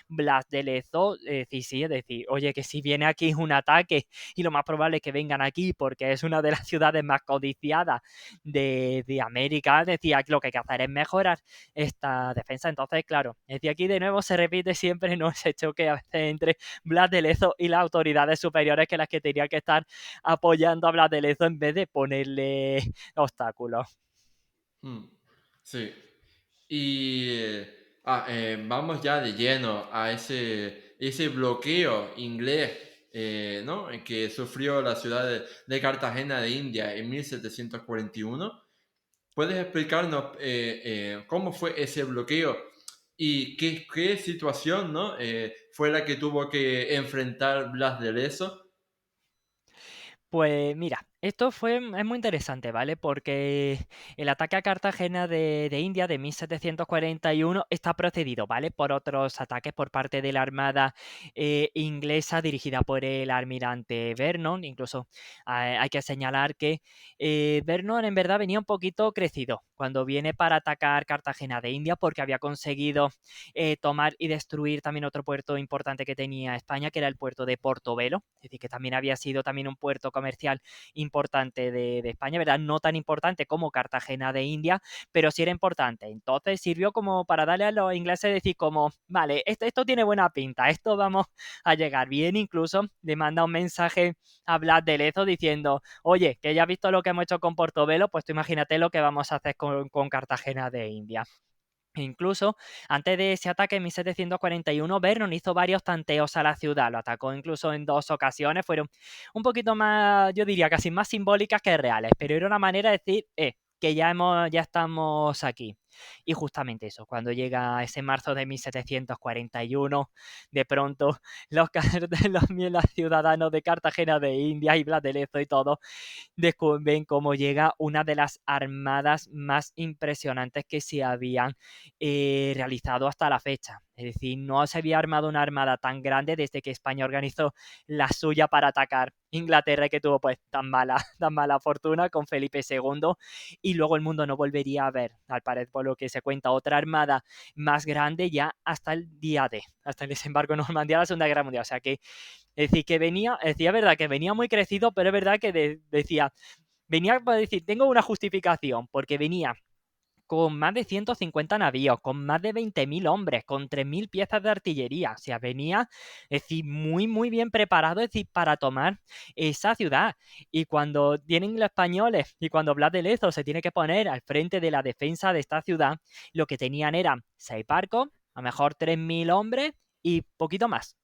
Blas de Lezo, sí, es decir, oye, que si viene aquí un ataque y lo más probable es que vengan aquí porque es una de las ciudades más codiciadas de América, decía que lo que hay que hacer es mejorar esta defensa. Entonces, claro, es decir, aquí de nuevo se repite siempre, ¿no? Ese choque a veces entre Blas de Lezo y las autoridades superiores que las que tenían que estar apoyando a Blas de Lezo en vez de ponerle obstáculos. Mm. Sí. Y vamos ya de lleno a ese bloqueo inglés ¿no? Que sufrió la ciudad de Cartagena de India en 1741. ¿Puedes explicarnos cómo fue ese bloqueo y qué situación, ¿no? Fue la que tuvo que enfrentar Blas de Lezo? Pues mira, es muy interesante, ¿vale? Porque el ataque a Cartagena de India de 1741 está precedido, ¿vale? Por otros ataques por parte de la Armada inglesa dirigida por el almirante Vernon. Incluso hay que señalar que Vernon en verdad venía un poquito crecido cuando viene para atacar Cartagena de India porque había conseguido tomar y destruir también otro puerto importante que tenía España, que era el puerto de Portobelo, es decir, que también había sido también un puerto comercial importante de España, ¿verdad? No tan importante como Cartagena de India, pero sí era importante. Entonces sirvió como para darle a los ingleses decir como, vale, esto tiene buena pinta, esto vamos a llegar bien. Incluso le manda un mensaje a Blas de Lezo diciendo, oye, que ya has visto lo que hemos hecho con Portobelo, pues tú imagínate lo que vamos a hacer con Cartagena de India. Incluso antes de ese ataque en 1741, Vernon hizo varios tanteos a la ciudad, lo atacó incluso en 2 ocasiones, fueron un poquito más, yo diría, casi más simbólicas que reales, pero era una manera de decir, que ya estamos aquí. Y justamente eso, cuando llega ese marzo de 1741, de pronto los ciudadanos de Cartagena de India y Blas de Lezo y todo ven cómo llega una de las armadas más impresionantes que se habían realizado hasta la fecha. Es decir, no se había armado una armada tan grande desde que España organizó la suya para atacar Inglaterra y que tuvo pues tan mala fortuna con Felipe II, y luego el mundo no volvería a ver, al parecer por lo que se cuenta, otra armada más grande ya hasta el día D, hasta el desembarco en Normandía de la Segunda Guerra Mundial. O sea que es decir, que decía verdad que venía muy crecido, pero es verdad que decía, venía para decir, tengo una justificación, porque venía con más de 150 navíos, con más de 20.000 hombres, con 3.000 piezas de artillería. O sea, venía, es decir, muy, muy bien preparado, es decir, para tomar esa ciudad. Y cuando tienen los españoles y cuando Blas de Lezo se tiene que poner al frente de la defensa de esta ciudad, lo que tenían eran 6 barcos, a lo mejor 3.000 hombres y poquito más.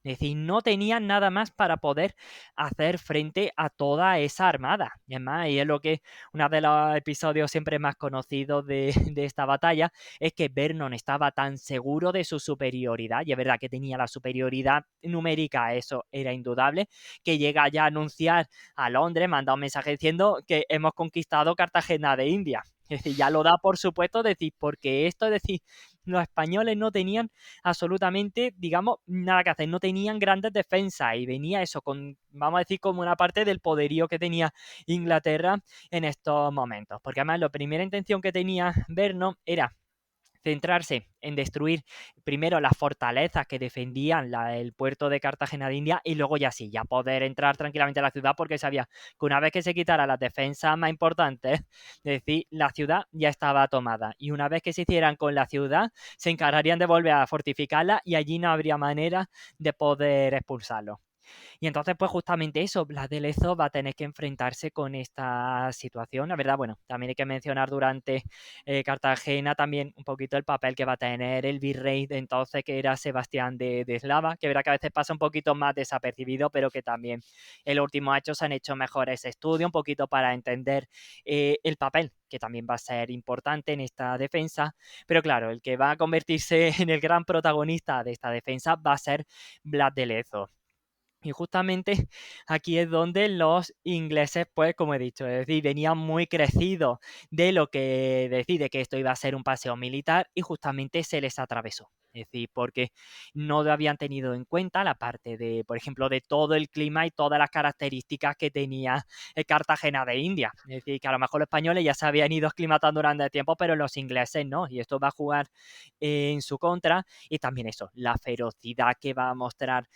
Es decir, no tenían nada más para poder hacer frente a toda esa armada. Y es más, y es lo que uno de los episodios siempre más conocidos de esta batalla, es que Vernon estaba tan seguro de su superioridad, y es verdad que tenía la superioridad numérica, eso era indudable, que llega ya a anunciar a Londres, manda un mensaje diciendo que hemos conquistado Cartagena de India. Es decir, ya lo da por supuesto, decir, porque esto, es decir, los españoles no tenían absolutamente, digamos, nada que hacer, no tenían grandes defensas y venía eso con, vamos a decir, como una parte del poderío que tenía Inglaterra en estos momentos, porque además la primera intención que tenía Vernon era centrarse en destruir primero las fortalezas que defendían el puerto de Cartagena de India y luego ya sí, ya poder entrar tranquilamente a la ciudad porque sabía que una vez que se quitara las defensas más importantes, es decir, la ciudad ya estaba tomada y una vez que se hicieran con la ciudad, se encargarían de volver a fortificarla y allí no habría manera de poder expulsarlo. Y entonces, pues justamente eso, Blas de Lezo va a tener que enfrentarse con esta situación. La verdad, bueno, también hay que mencionar durante Cartagena también un poquito el papel que va a tener el virrey de entonces, que era Sebastián de Eslava, que verá que a veces pasa un poquito más desapercibido, pero que también en los últimos hechos se han hecho mejores estudios, un poquito para entender el papel que también va a ser importante en esta defensa, pero claro, el que va a convertirse en el gran protagonista de esta defensa va a ser Blas de Lezo. Y justamente aquí es donde los ingleses, pues como he dicho, es decir, venían muy crecidos de lo que decide que esto iba a ser un paseo militar y justamente se les atravesó. Es decir, porque no habían tenido en cuenta la parte de, por ejemplo, de todo el clima y todas las características que tenía Cartagena de India. Es decir, que a lo mejor los españoles ya se habían ido aclimatando durante tiempo, pero los ingleses no. Y esto va a jugar en su contra. Y también eso, la ferocidad que va a mostrar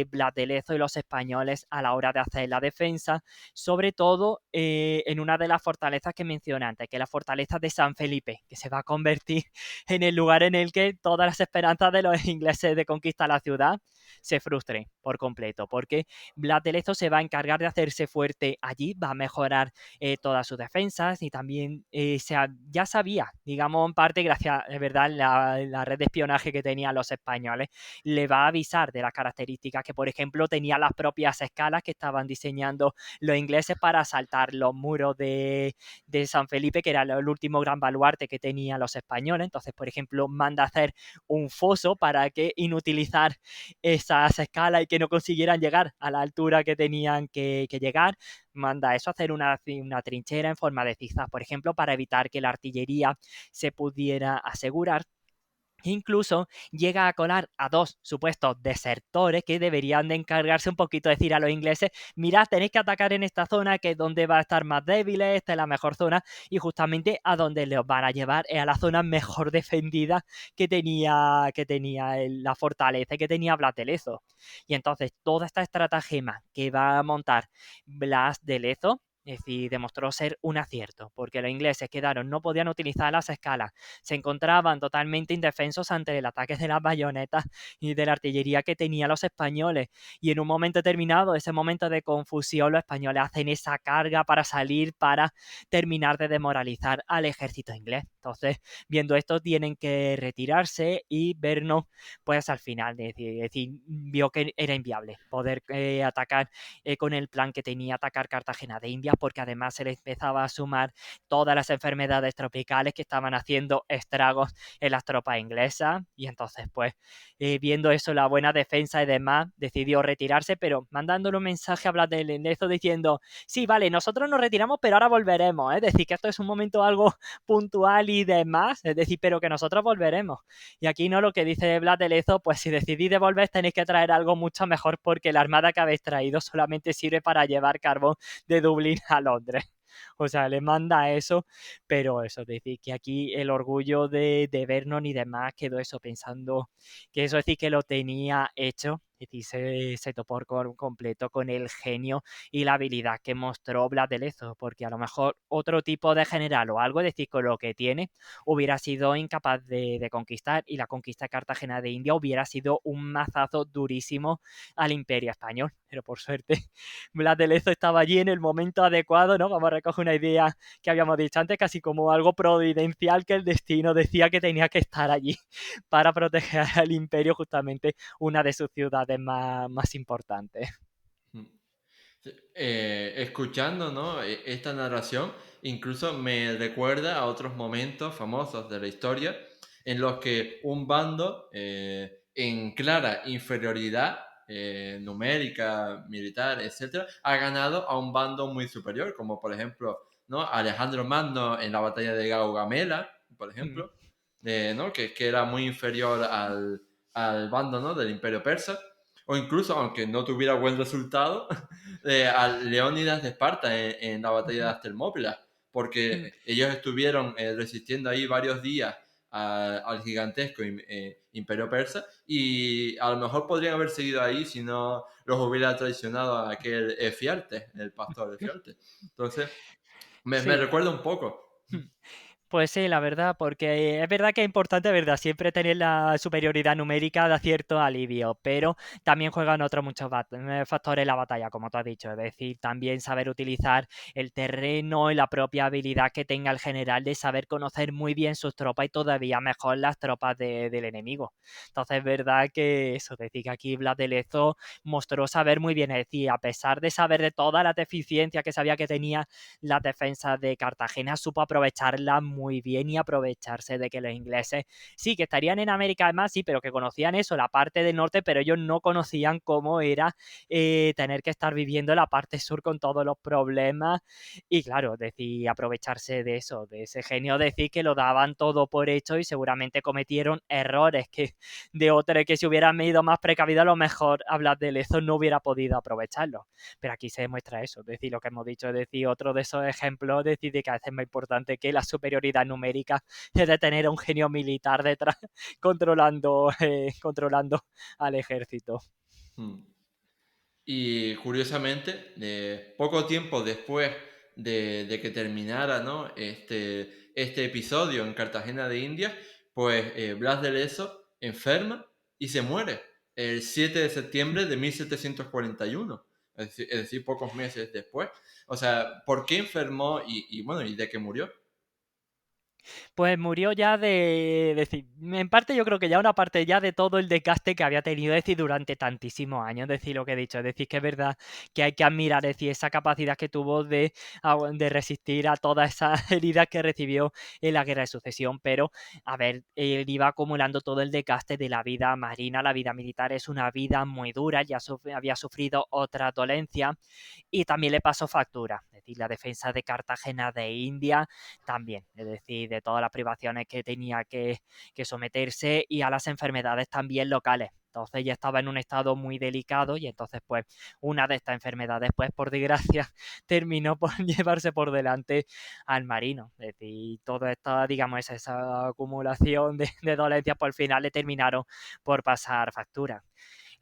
Blas de Lezo y los españoles a la hora de hacer la defensa, sobre todo en una de las fortalezas que mencioné antes, que es la fortaleza de San Felipe, que se va a convertir en el lugar en el que todas las esperanzas de los ingleses de conquistar la ciudad se frustren por completo, porque Blas de Lezo se va a encargar de hacerse fuerte allí, va a mejorar todas sus defensas y también ya sabía, digamos en parte gracias, es verdad, la red de espionaje que tenían los españoles, le va a avisar de las características que, por ejemplo, tenía las propias escalas que estaban diseñando los ingleses para asaltar los muros de San Felipe, que era el último gran baluarte que tenían los españoles. Entonces, por ejemplo, manda a hacer un foso para que inutilizar esas escalas y que no consiguieran llegar a la altura que tenían que llegar. Manda eso a hacer una trinchera en forma de zigzag, por ejemplo, para evitar que la artillería se pudiera asegurar. Incluso llega a colar a dos supuestos desertores que deberían de encargarse un poquito de decir a los ingleses, mirad, tenéis que atacar en esta zona que es donde va a estar más débiles, esta es la mejor zona, y justamente a donde les van a llevar es a la zona mejor defendida que tenía la fortaleza que tenía Blas de Lezo. Y entonces toda esta estratagema que va a montar Blas de Lezo, es decir, demostró ser un acierto, porque los ingleses quedaron, no podían utilizar las escalas, se encontraban totalmente indefensos ante el ataque de las bayonetas y de la artillería que tenían los españoles. Y en un momento determinado, ese momento de confusión, los españoles hacen esa carga para salir, para terminar de desmoralizar al ejército inglés. Entonces, viendo esto, tienen que retirarse y vernos, pues al final, es decir, vio que era inviable poder atacar con el plan que tenía atacar Cartagena de Indias, porque además se le empezaba a sumar todas las enfermedades tropicales que estaban haciendo estragos en las tropas inglesas. Y entonces, pues, viendo eso, la buena defensa y demás, decidió retirarse, pero mandándole un mensaje a Blas de Lezo diciendo, sí, vale, nosotros nos retiramos, pero ahora volveremos, es decir, que esto es un momento algo puntual y demás, es decir, pero que nosotros volveremos. Y aquí no, lo que dice Blas de Lezo, pues si decidís devolver tenéis que traer algo mucho mejor, porque la armada que habéis traído solamente sirve para llevar carbón de Dublín a Londres. O sea, le manda eso, pero eso, es decir, que aquí el orgullo de Vernon y demás quedó eso pensando que eso, es decir, que lo tenía hecho. Es decir, se topó por completo con el genio y la habilidad que mostró Blas de Lezo, porque a lo mejor otro tipo de general o algo, es decir, con lo que tiene, hubiera sido incapaz de conquistar, y la conquista de Cartagena de India hubiera sido un mazazo durísimo al Imperio Español. Pero por suerte, Blas de Lezo estaba allí en el momento adecuado, ¿no? Vamos a recoger una idea que habíamos dicho antes, casi como algo providencial, que el destino decía que tenía que estar allí para proteger al imperio, justamente una de sus ciudades más importantes. Mm. Sí, escuchando, ¿no? Esta narración incluso me recuerda a otros momentos famosos de la historia en los que un bando en clara inferioridad numérica, militar, etcétera, ha ganado a un bando muy superior, como por ejemplo, ¿no? Alejandro Magno en la batalla de Gaugamela, por Mm, ejemplo, ¿no? Que era muy inferior al bando, ¿no? Del Imperio Persa, o incluso, aunque no tuviera buen resultado, a Leónidas de Esparta en la batalla de ujú, las Termópilas, mm, porque ellos estuvieron resistiendo ahí varios días al gigantesco imperio persa, y a lo mejor podrían haber seguido ahí si no los hubiera traicionado a aquel Efialtes, el pastor Efialtes. Entonces, me sí. recuerda un poco. Mm. Pues sí, la verdad, porque es verdad que es importante, ¿verdad? Siempre tener la superioridad numérica da cierto alivio, pero también juegan otros muchos factores en la batalla, como tú has dicho. Es decir, también saber utilizar el terreno y la propia habilidad que tenga el general de saber conocer muy bien sus tropas y todavía mejor las tropas del enemigo. Entonces, es verdad que eso, es decir, que aquí Blas de Lezo mostró saber muy bien, es decir, a pesar de saber de todas las deficiencias que sabía que tenía la defensa de Cartagena, supo aprovecharla muy bien y aprovecharse de que los ingleses sí que estarían en América además, sí, pero que conocían eso, la parte del norte, pero ellos no conocían cómo era tener que estar viviendo la parte sur con todos los problemas. Y claro, decir, aprovecharse de eso, de ese genio, decir que lo daban todo por hecho y seguramente cometieron errores que de otros que si hubieran ido más precavido, a lo mejor hablar de Lezo no hubiera podido aprovecharlo. Pero aquí se demuestra eso, es decir, lo que hemos dicho, es decir, otro de esos ejemplos, es decir, de que a veces es más importante que la superioridad numérica es de tener a un genio militar detrás controlando al ejército. Mm. Y curiosamente, poco tiempo después de que terminara, ¿no? este episodio en Cartagena de Indias, pues Blas de Lezo enferma y se muere el 7 de septiembre de 1741, es decir, pocos meses después. O sea, ¿por qué enfermó y bueno, y de qué murió? Pues murió ya de decir, en parte yo creo que ya una parte ya de todo el desgaste que había tenido, es decir, durante tantísimos años, es decir, lo que he dicho, es decir, que es verdad que hay que admirar, es decir, esa capacidad que tuvo de resistir a todas esas heridas que recibió en la Guerra de Sucesión, pero, a ver, él iba acumulando todo el desgaste de la vida marina, la vida militar es una vida muy dura, ya había sufrido otra dolencia y también le pasó factura, es decir, la defensa de Cartagena de India también, es decir, de todas las privaciones que tenía que someterse y a las enfermedades también locales. Entonces ya estaba en un estado muy delicado y entonces pues una de estas enfermedades pues por desgracia terminó por llevarse por delante al marino. Es decir, toda esta, digamos, esa acumulación de dolencias por el final le terminaron por pasar factura.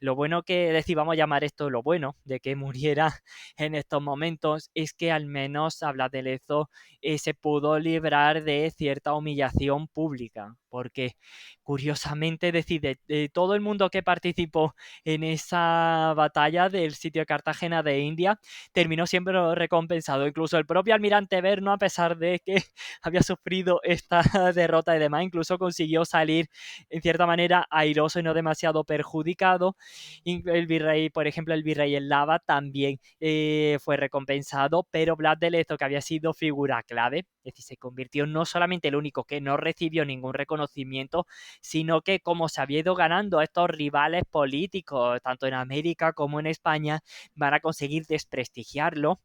Lo bueno que decir, vamos a llamar esto lo bueno de que muriera en estos momentos es que al menos habla de Lezo se pudo librar de cierta humillación pública, porque curiosamente decir, de todo el mundo que participó en esa batalla del sitio de Cartagena de India, terminó siempre recompensado. Incluso el propio almirante Berno, a pesar de que había sufrido esta derrota y demás, incluso consiguió salir en cierta manera airoso y no demasiado perjudicado. El virrey, por ejemplo, el virrey El Lava también fue recompensado, pero Blas de Lezo, que había sido figura clave, es decir, se convirtió no solamente el único que no recibió ningún reconocimiento, sino que como se había ido ganando a estos rivales políticos, tanto en América como en España, van a conseguir desprestigiarlo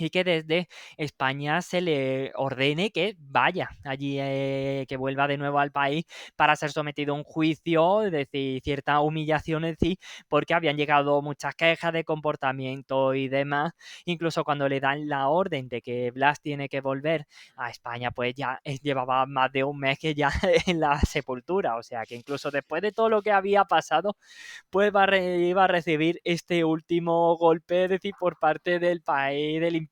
y que desde España se le ordene que vaya allí, que vuelva de nuevo al país para ser sometido a un juicio, es decir, cierta humillación en sí, porque habían llegado muchas quejas de comportamiento y demás. Incluso cuando le dan la orden de que Blas tiene que volver a España, pues ya llevaba más de un mes que ya en la sepultura. O sea que incluso después de todo lo que había pasado, pues iba a recibir este último golpe, es decir, por parte del país, del imperio,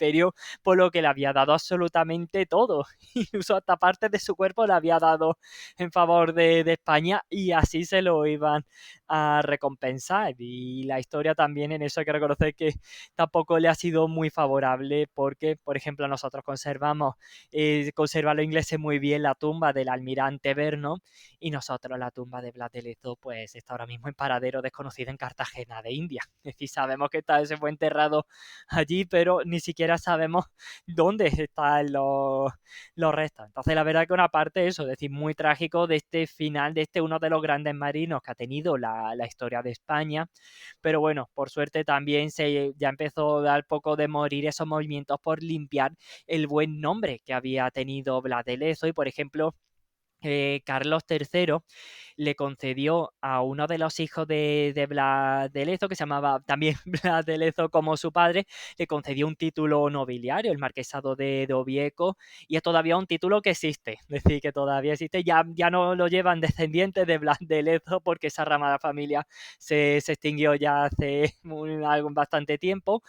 por lo que le había dado absolutamente todo. Incluso hasta parte de su cuerpo le había dado en favor de España y así se lo iban a recompensar. Y la historia también en eso hay que reconocer que tampoco le ha sido muy favorable porque, por ejemplo, nosotros conservan los ingleses muy bien la tumba del almirante Verno y nosotros la tumba de Blas de Lezo pues está ahora mismo en paradero desconocido en Cartagena de India. Es decir, sabemos que se fue enterrado allí, pero ni siquiera sabemos dónde están los restos. Entonces, la verdad que una parte eso, es decir, muy trágico de este final, de este uno de los grandes marinos que ha tenido la historia de España, pero bueno, por suerte también ya empezó a dar poco de morir esos movimientos por limpiar el buen nombre que había tenido Blas de Lezo y, por ejemplo, Carlos III le concedió a uno de los hijos de Blas de Lezo, que se llamaba también Blas de Lezo como su padre, le concedió un título nobiliario, el marquesado de Oviedo, y es todavía un título que existe, es decir, que todavía existe, ya no lo llevan descendientes de Blas de Lezo, porque esa rama de la familia se extinguió ya hace bastante tiempo,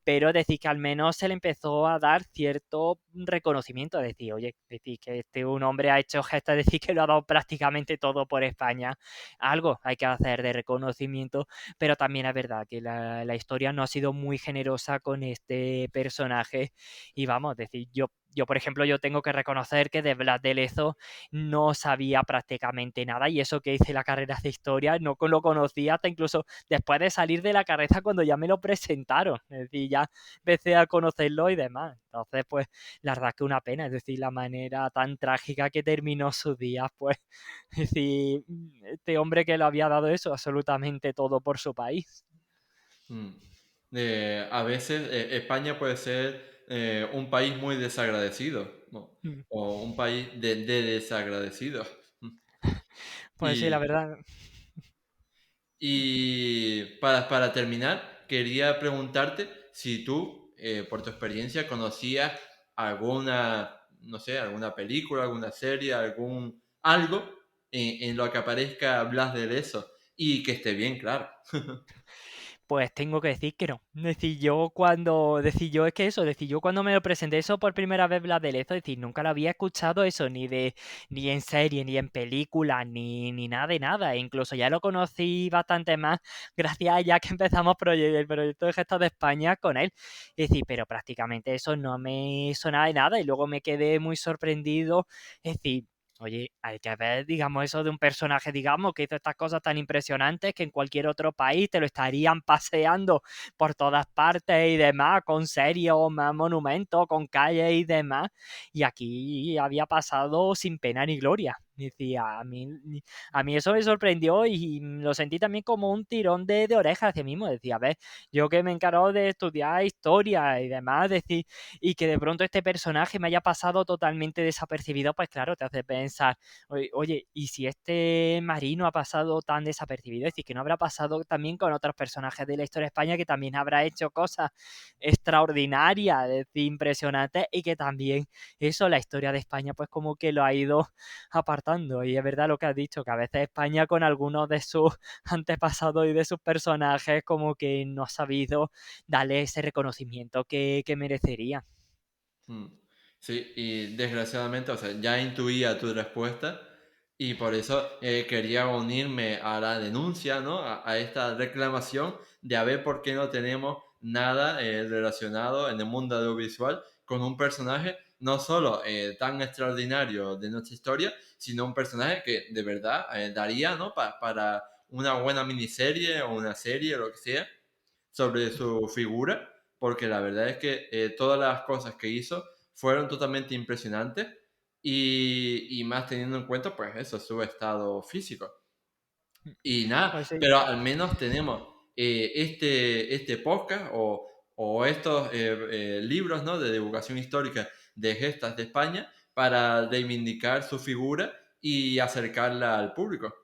pero es decir que al menos se le empezó a dar cierto reconocimiento, es decir, oye, es decir, que un hombre ha hecho gestos, es decir, que lo ha dado prácticamente todo por España, algo hay que hacer de reconocimiento, pero también es verdad que la historia no ha sido muy generosa con este personaje y vamos, es decir, yo, por ejemplo, yo tengo que reconocer que de Blas de Lezo no sabía prácticamente nada y eso que hice la carrera de historia no lo conocía hasta incluso después de salir de la carrera cuando ya me lo presentaron, es decir, ya empecé a conocerlo y demás. Entonces, pues, la verdad que una pena, es decir, la manera tan trágica que terminó sus días, pues, es decir, este hombre que lo había dado eso, absolutamente todo por su país. Mm. A veces España puede ser un país muy desagradecido, ¿no? Mm. O un país de desagradecidos. Mm. Pues sí, la Y, verdad. y para terminar, quería preguntarte si tú, por tu experiencia, conocías alguna, no sé, alguna película, alguna serie, algo en lo que aparezca Blas de Lezo y que esté bien, claro. pues tengo que decir que no. Decir yo es que eso, decir yo cuando me lo presenté eso por primera vez Blas de Lezo, decir, nunca lo había escuchado eso, ni en serie, ni en película, ni nada de nada. E incluso ya lo conocí bastante más gracias a ya que empezamos el proyecto de Gestos de España con él. Es decir, pero prácticamente eso no me sonaba de nada y luego me quedé muy sorprendido. Es decir, oye, hay que ver, digamos, eso de un personaje, digamos, que hizo estas cosas tan impresionantes que en cualquier otro país te lo estarían paseando por todas partes y demás, con serios, más monumentos, con calles y demás. Y aquí había pasado sin pena ni gloria. Decía, a mí eso me sorprendió y lo sentí también como un tirón de orejas hacia mí mismo. Decía, a ver, yo que me encargo de estudiar historia y demás, decir, y que de pronto este personaje me haya pasado totalmente desapercibido, pues claro, te hace pensar, oye, ¿y si este marino ha pasado tan desapercibido? Es decir, que no habrá pasado también con otros personajes de la historia de España que también habrá hecho cosas extraordinarias, es decir, impresionantes, y que también eso, la historia de España, pues como que lo ha ido apartando. Y es verdad lo que has dicho, que a veces España con algunos de sus antepasados y de sus personajes como que no ha sabido darle ese reconocimiento que merecería. Mm. Sí, y desgraciadamente, o sea, ya intuía tu respuesta y por eso quería unirme a la denuncia, ¿no? A esta reclamación de a ver por qué no tenemos nada relacionado en el mundo audiovisual con un personaje no solo tan extraordinario de nuestra historia, sino un personaje que de verdad daría, ¿no? Para una buena miniserie o una serie o lo que sea sobre su figura, porque la verdad es que todas las cosas que hizo fueron totalmente impresionantes y más teniendo en cuenta, pues eso, su estado físico. Y nada, Pues sí. pero al menos tenemos este podcast o estos libros, ¿no? De divulgación histórica de gestas de España para reivindicar su figura y acercarla al público.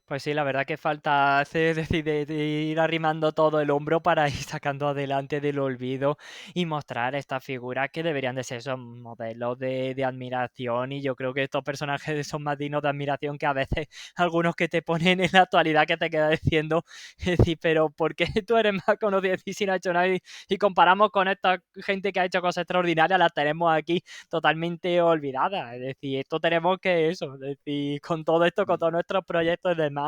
Pues sí, la verdad que falta hacer, decir, de ir arrimando todo el hombro para ir sacando adelante del olvido y mostrar estas figuras que deberían de ser son modelos de admiración. Y yo creo que estos personajes son más dignos de admiración que a veces algunos que te ponen en la actualidad que te queda diciendo, es decir, pero ¿por qué tú eres más conocido y si no ha hecho nada? Y comparamos con esta gente que ha hecho cosas extraordinarias, las tenemos aquí totalmente olvidadas. Es decir, esto tenemos que eso, es decir, con todo esto, con todos nuestros proyectos y demás,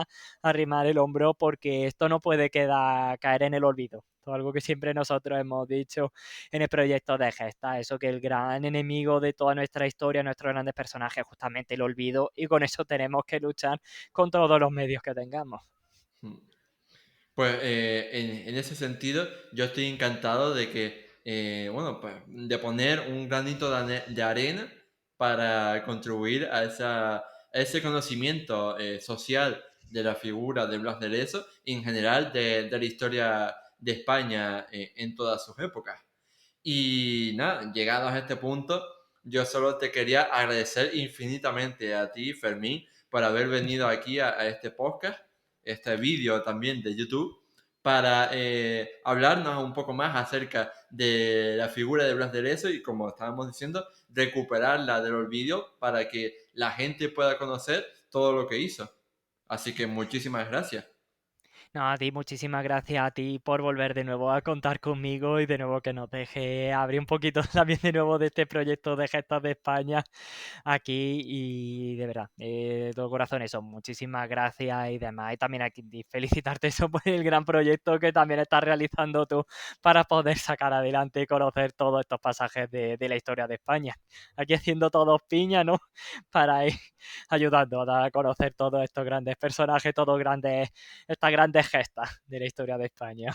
arrimar el hombro porque esto no puede caer en el olvido. Esto es algo que siempre nosotros hemos dicho en el proyecto de Gesta, eso que el gran enemigo de toda nuestra historia, nuestros grandes personajes, es justamente el olvido y con eso tenemos que luchar con todos los medios que tengamos. Mm. Pues en ese sentido, yo estoy encantado de que, bueno, pues de poner un granito de arena para contribuir a ese conocimiento social de la figura de Blas de Lezo y en general de la historia de España en todas sus épocas. Y nada, llegados a este punto, yo solo te quería agradecer infinitamente a ti, Fermín, por haber venido aquí a este podcast, este vídeo también de YouTube, para hablarnos un poco más acerca de la figura de Blas de Lezo y, como estábamos diciendo, recuperarla del olvido para que la gente pueda conocer todo lo que hizo. Así que muchísimas gracias. No, a ti, muchísimas gracias a ti por volver de nuevo a contar conmigo y de nuevo que nos deje abrir un poquito también de nuevo de este proyecto de Gestas de España aquí y de verdad, de todo corazón eso, muchísimas gracias y demás. Y también aquí felicitarte eso por el gran proyecto que también estás realizando tú para poder sacar adelante y conocer todos estos pasajes de la historia de España. Aquí haciendo todos piña, ¿no? Para ir ayudando a conocer todos estos grandes personajes, todos grandes, estas grandes gestas de la historia de España.